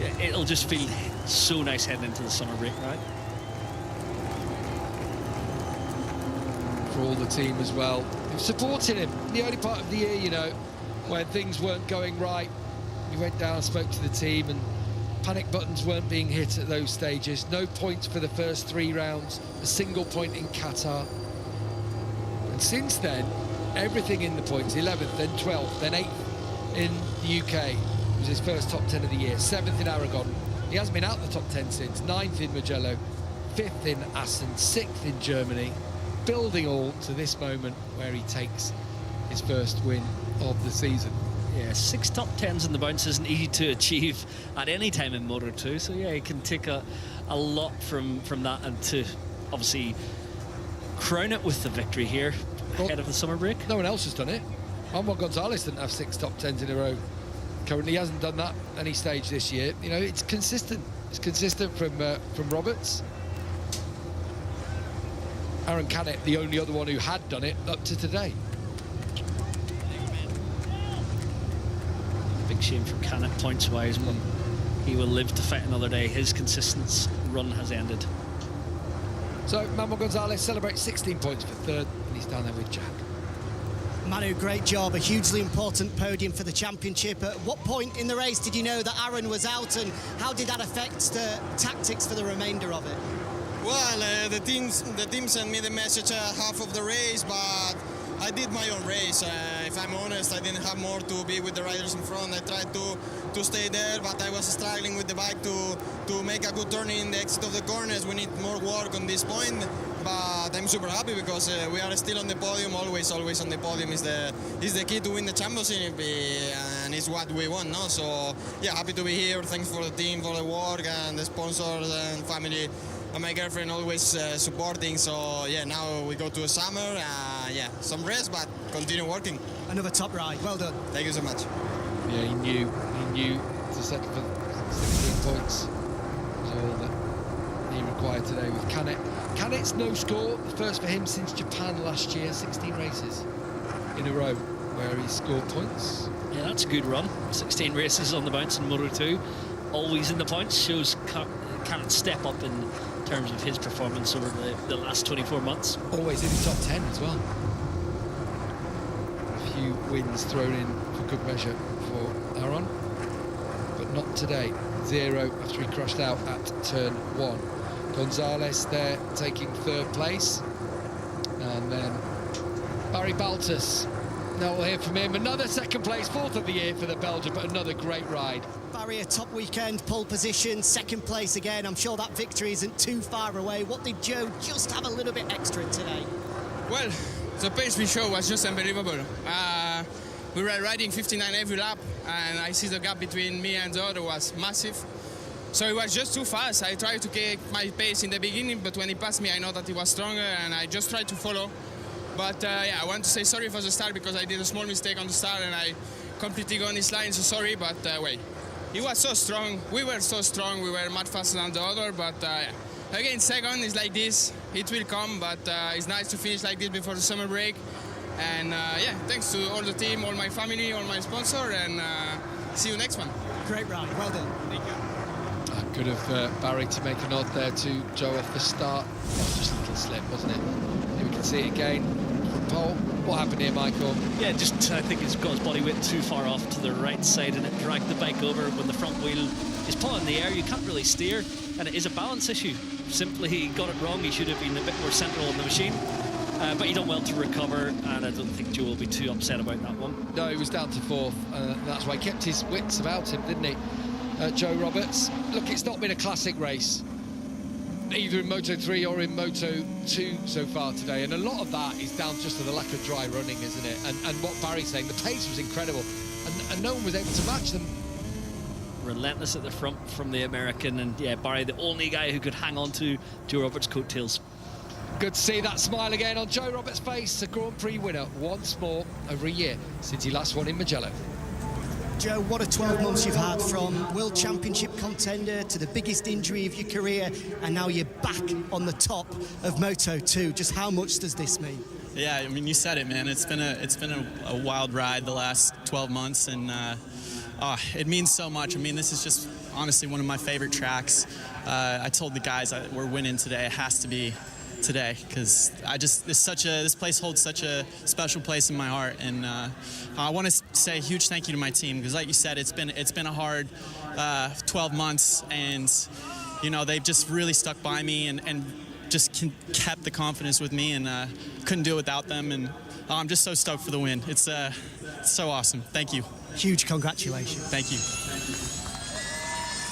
yeah, it'll just feel so nice heading into the summer break, right? For all the team as well, who supported him in the early part of the year, you know, when things weren't going right. He went down and spoke to the team, and panic buttons weren't being hit at those stages. No points for the first 3 rounds, a single point in Qatar. And since then, everything in the points, 11th, then 12th, then 8th in the UK. It was his first top 10 of the year, 7th in Aragon. He hasn't been out the top 10 since, 9th in Mugello, 5th in Assen, 6th in Germany, building all to this moment where he takes his first win of the season. Yeah, 6 top 10s in the bounce isn't easy to achieve at any time in Moto2, so yeah, he can take a lot from that, and to obviously crown it with the victory here ahead of the summer break. No one else has done it. Manuel Gonzalez didn't have 6 top 10s in a row. Currently hasn't done that any stage this year. You know, it's consistent. It's consistent from Roberts. Aaron Canet, the only other one who had done it up to today. Big shame for Canet points-wise, but he will live to fight another day. His consistent run has ended. So Manuel Gonzalez celebrates 16 points for 3rd, and he's down there with Jack. Manu, great job. A hugely important podium for the championship. At what point in the race did you know that Aaron was out, and how did that affect the tactics for the remainder of it? Well, the team sent me the message half of the race, but I did my own race. If I'm honest, I didn't have more to be with the riders in front. I tried to stay there, but I was struggling with the bike to make a good turn in the exit of the corners. We need more work on this point, but I'm super happy because we are still on the podium. Always on the podium is the key to win the championship, and it's what we want, no? So yeah, happy to be here. Thanks for the team, for the work, and the sponsors and family. And my girlfriend always supporting, so yeah, now we go to a summer, yeah, some rest, but continue working. Another top ride, well done. Thank you so much. Yeah, he knew to settle for 16 points was all that he required today with Canet. Canet's no score, the first for him since Japan last year, 16 races in a row where he scored points. Yeah, that's a good run. 16 races on the bounce in Moto2, always in the points, shows Canet step up in terms of his performance over the last 24 months. Always in the top 10 as well. A few wins thrown in for good measure for Aaron, but not today. 0 after he crashed out at turn 1. Gonzalez there taking 3rd place, and then Barry Baltus. Now we'll hear from him. Another 2nd place, 4th of the year for the Belgian, but another great ride. Barry, a top weekend, pole position, 2nd place again. I'm sure that victory isn't too far away. What did Joe just have a little bit extra today? Well, the pace we showed was just unbelievable. We were riding 59 every lap, and I see the gap between me and the other was massive. So it was just too fast. I tried to keep my pace in the beginning, but when he passed me, I know that he was stronger, and I just tried to follow. But yeah, I want to say sorry for the start because I did a small mistake on the start and I completely gone his line, so sorry, but wait. He was so strong, we were so strong, we were much faster than the other, but yeah. Again, 2nd is like this, it will come, but it's nice to finish like this before the summer break. And yeah, thanks to all the team, all my family, all my sponsor, and see you next one. Great ride, well done. Thank you. Good of Barry to make a nod there to Joe off the start. That was just a little slip, wasn't it? Here we can see it again. Pole. What happened here, Michael? Yeah, just I think it's got his body weight too far off to the right side, and it dragged the bike over. When the front wheel is put in the air, you can't really steer, and it is a balance issue. Simply, he got it wrong. He should have been a bit more central on the machine, but he done well to recover, and I don't think Joe will be too upset about that one. No, he was down to 4th, that's why he kept his wits about him, didn't he? Joe Roberts. Look, it's not been a classic race, either in Moto3 or in Moto2 so far today, and a lot of that is down just to the lack of dry running, isn't it? And what Barry's saying, the pace was incredible, and no one was able to match them. Relentless at the front from the American, and yeah, Barry, the only guy who could hang on to Joe Roberts' coattails. Good to see that smile again on Joe Roberts' face, a Grand Prix winner once more over a year since he last won in Mugello. Joe, what a 12 months you've had, from World Championship contender to the biggest injury of your career, and now you're back on the top of Moto2. Just how much does this mean? Yeah, I mean, you said it, man. It's been a wild ride the last 12 months, and it means so much. I mean, this is just honestly one of my favorite tracks. I told the guys we're winning today. It has to be today because this place holds such a special place in my heart, and I want to say a huge thank you to my team because, like you said, it's been a hard 12 months, and you know they've just really stuck by me and just kept the confidence with me, and couldn't do it without them, and I'm just so stoked for the win. It's so awesome. Thank you. Huge congratulations. Thank you.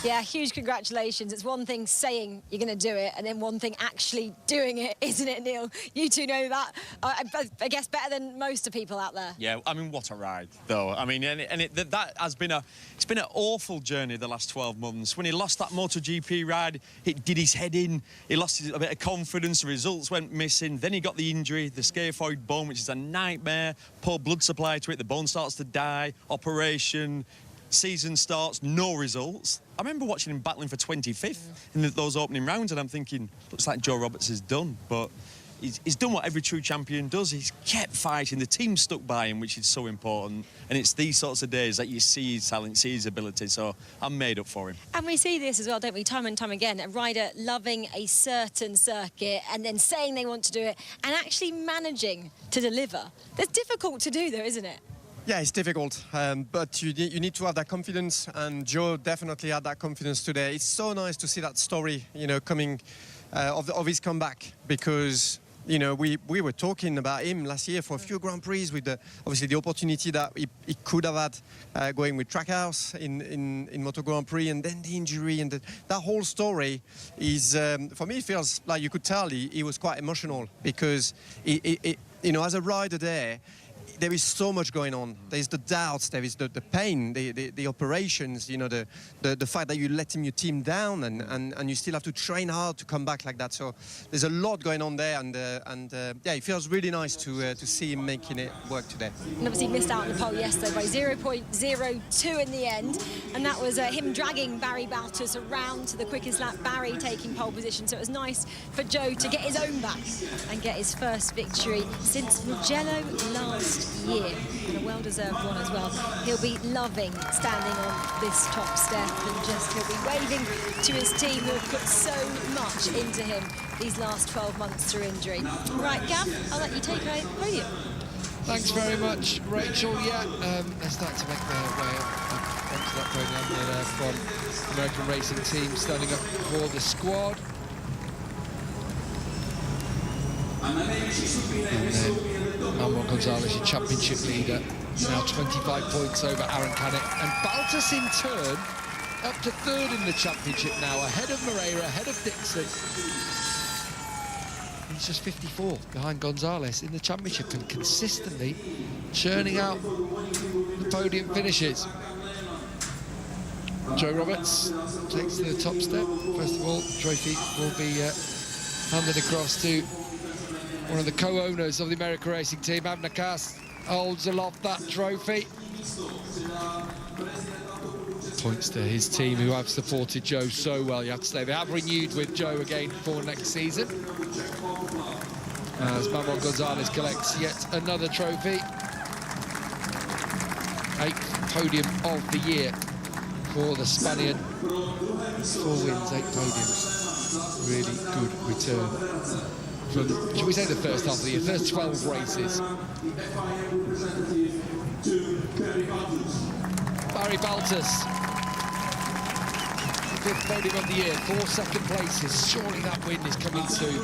Yeah, huge congratulations. It's one thing saying you're going to do it and then one thing actually doing it, isn't it, Neil? You two know that, I guess, better than most of people out there. Yeah, I mean, what a ride, though. I mean, that has been it's been an awful journey the last 12 months. When he lost that MotoGP ride, it did his head in. He lost a bit of confidence, the results went missing. Then he got the injury, the scaphoid bone, which is a nightmare. Poor blood supply to it, the bone starts to die, operation, season starts, no results. I remember watching him battling for 25th in those opening rounds, and I'm thinking, looks like Joe Roberts is done. But he's done what every true champion does. He's kept fighting. The team stuck by him, which is so important. And it's these sorts of days that you see his talent, see his ability. So I'm made up for him. And we see this as well, don't we, time and time again, a rider loving a certain circuit and then saying they want to do it and actually managing to deliver. That's difficult to do, though, isn't it? Yeah, it's difficult, but you need to have that confidence, and Joe definitely had that confidence today. It's so nice to see that story, you know, coming of his comeback, because, you know, we were talking about him last year for a few Grand Prix with obviously the opportunity that he could have had going with Trackhouse in Moto Grand Prix, and then the injury, and that whole story is, for me, it feels like you could tell he was quite emotional, because, you know, as a rider there is so much going on. There's the doubts, there is the pain, the operations, you know, the fact that you let your team down, and you still have to train hard to come back like that. So there's a lot going on there, and yeah, it feels really nice to see him making it work today. And obviously missed out on the pole yesterday by 0.02 in the end, and that was him dragging Barry Baltus around to the quickest lap, Barry taking pole position. So it was nice for Joe to get his own back and get his first victory since Mugello last year, and a well-deserved one as well. He'll be loving standing on this top step, and he'll be waving to his team who have put so much into him these last 12 months through injury. Right, Gav, I'll let you take away the podium. Thanks very much, Rachel. Yeah, they're starting to make their way onto that podium from American Racing Team, standing up for the squad. And then Manuel Gonzalez, your championship leader, now 25 points over Aaron Canet. And Baltus, in turn, up to third in the championship now, ahead of Moreira, ahead of Dixon. He's just 54 behind Gonzalez in the championship, and consistently churning out the podium finishes. Joe Roberts takes the top step. First of all, trophy will be handed across to one of the co-owners of the American Racing Team. Avner Kass holds aloft that trophy. Points to his team, who have supported Joe so well, you have to say. They have renewed with Joe again for next season, as Manuel Gonzalez collects yet another trophy. 8th podium of the year for the Spaniard. 4 wins, 8 podiums. Really good return from, shall we say, the first half of the year, first 12 races. Barry Baltus, 5th podium of the year, 4 second places. Surely that win is coming soon.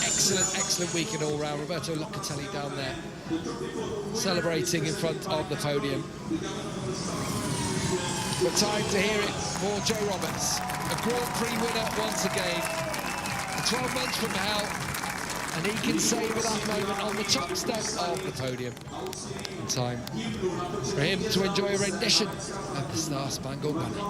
Excellent week in all round. Roberto Locatelli down there, celebrating in front of the podium. But time to hear it for Joe Roberts, a Grand Prix winner once again. 12 months from now, and he can savour that moment on the top step of the podium. In time for him to enjoy a rendition of the Star Spangled Banner.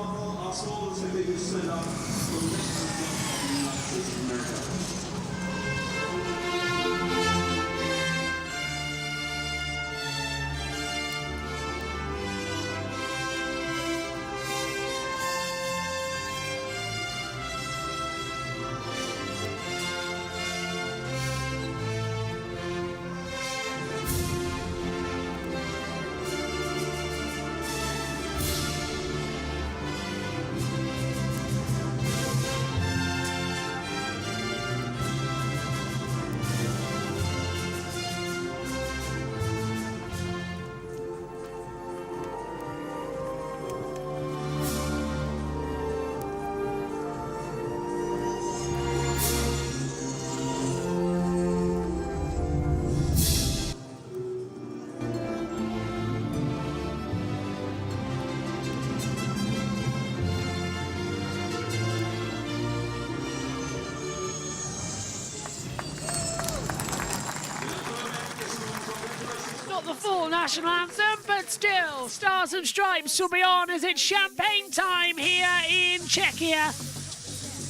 national anthem, but still, Stars and Stripes will be on as it's champagne time here in Czechia.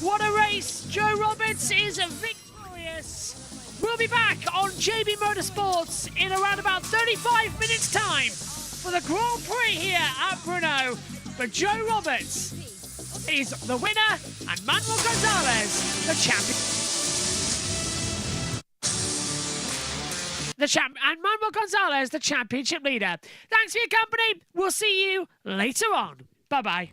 What a race! Joe Roberts is victorious. We'll be back on JB Motorsports in around about 35 minutes' time for the Grand Prix here at Brno. But Joe Roberts is the winner and Manuel Gonzalez the champion. And Manuel Gonzalez the championship leader. Thanks for your company. We'll see you later on. Bye-bye.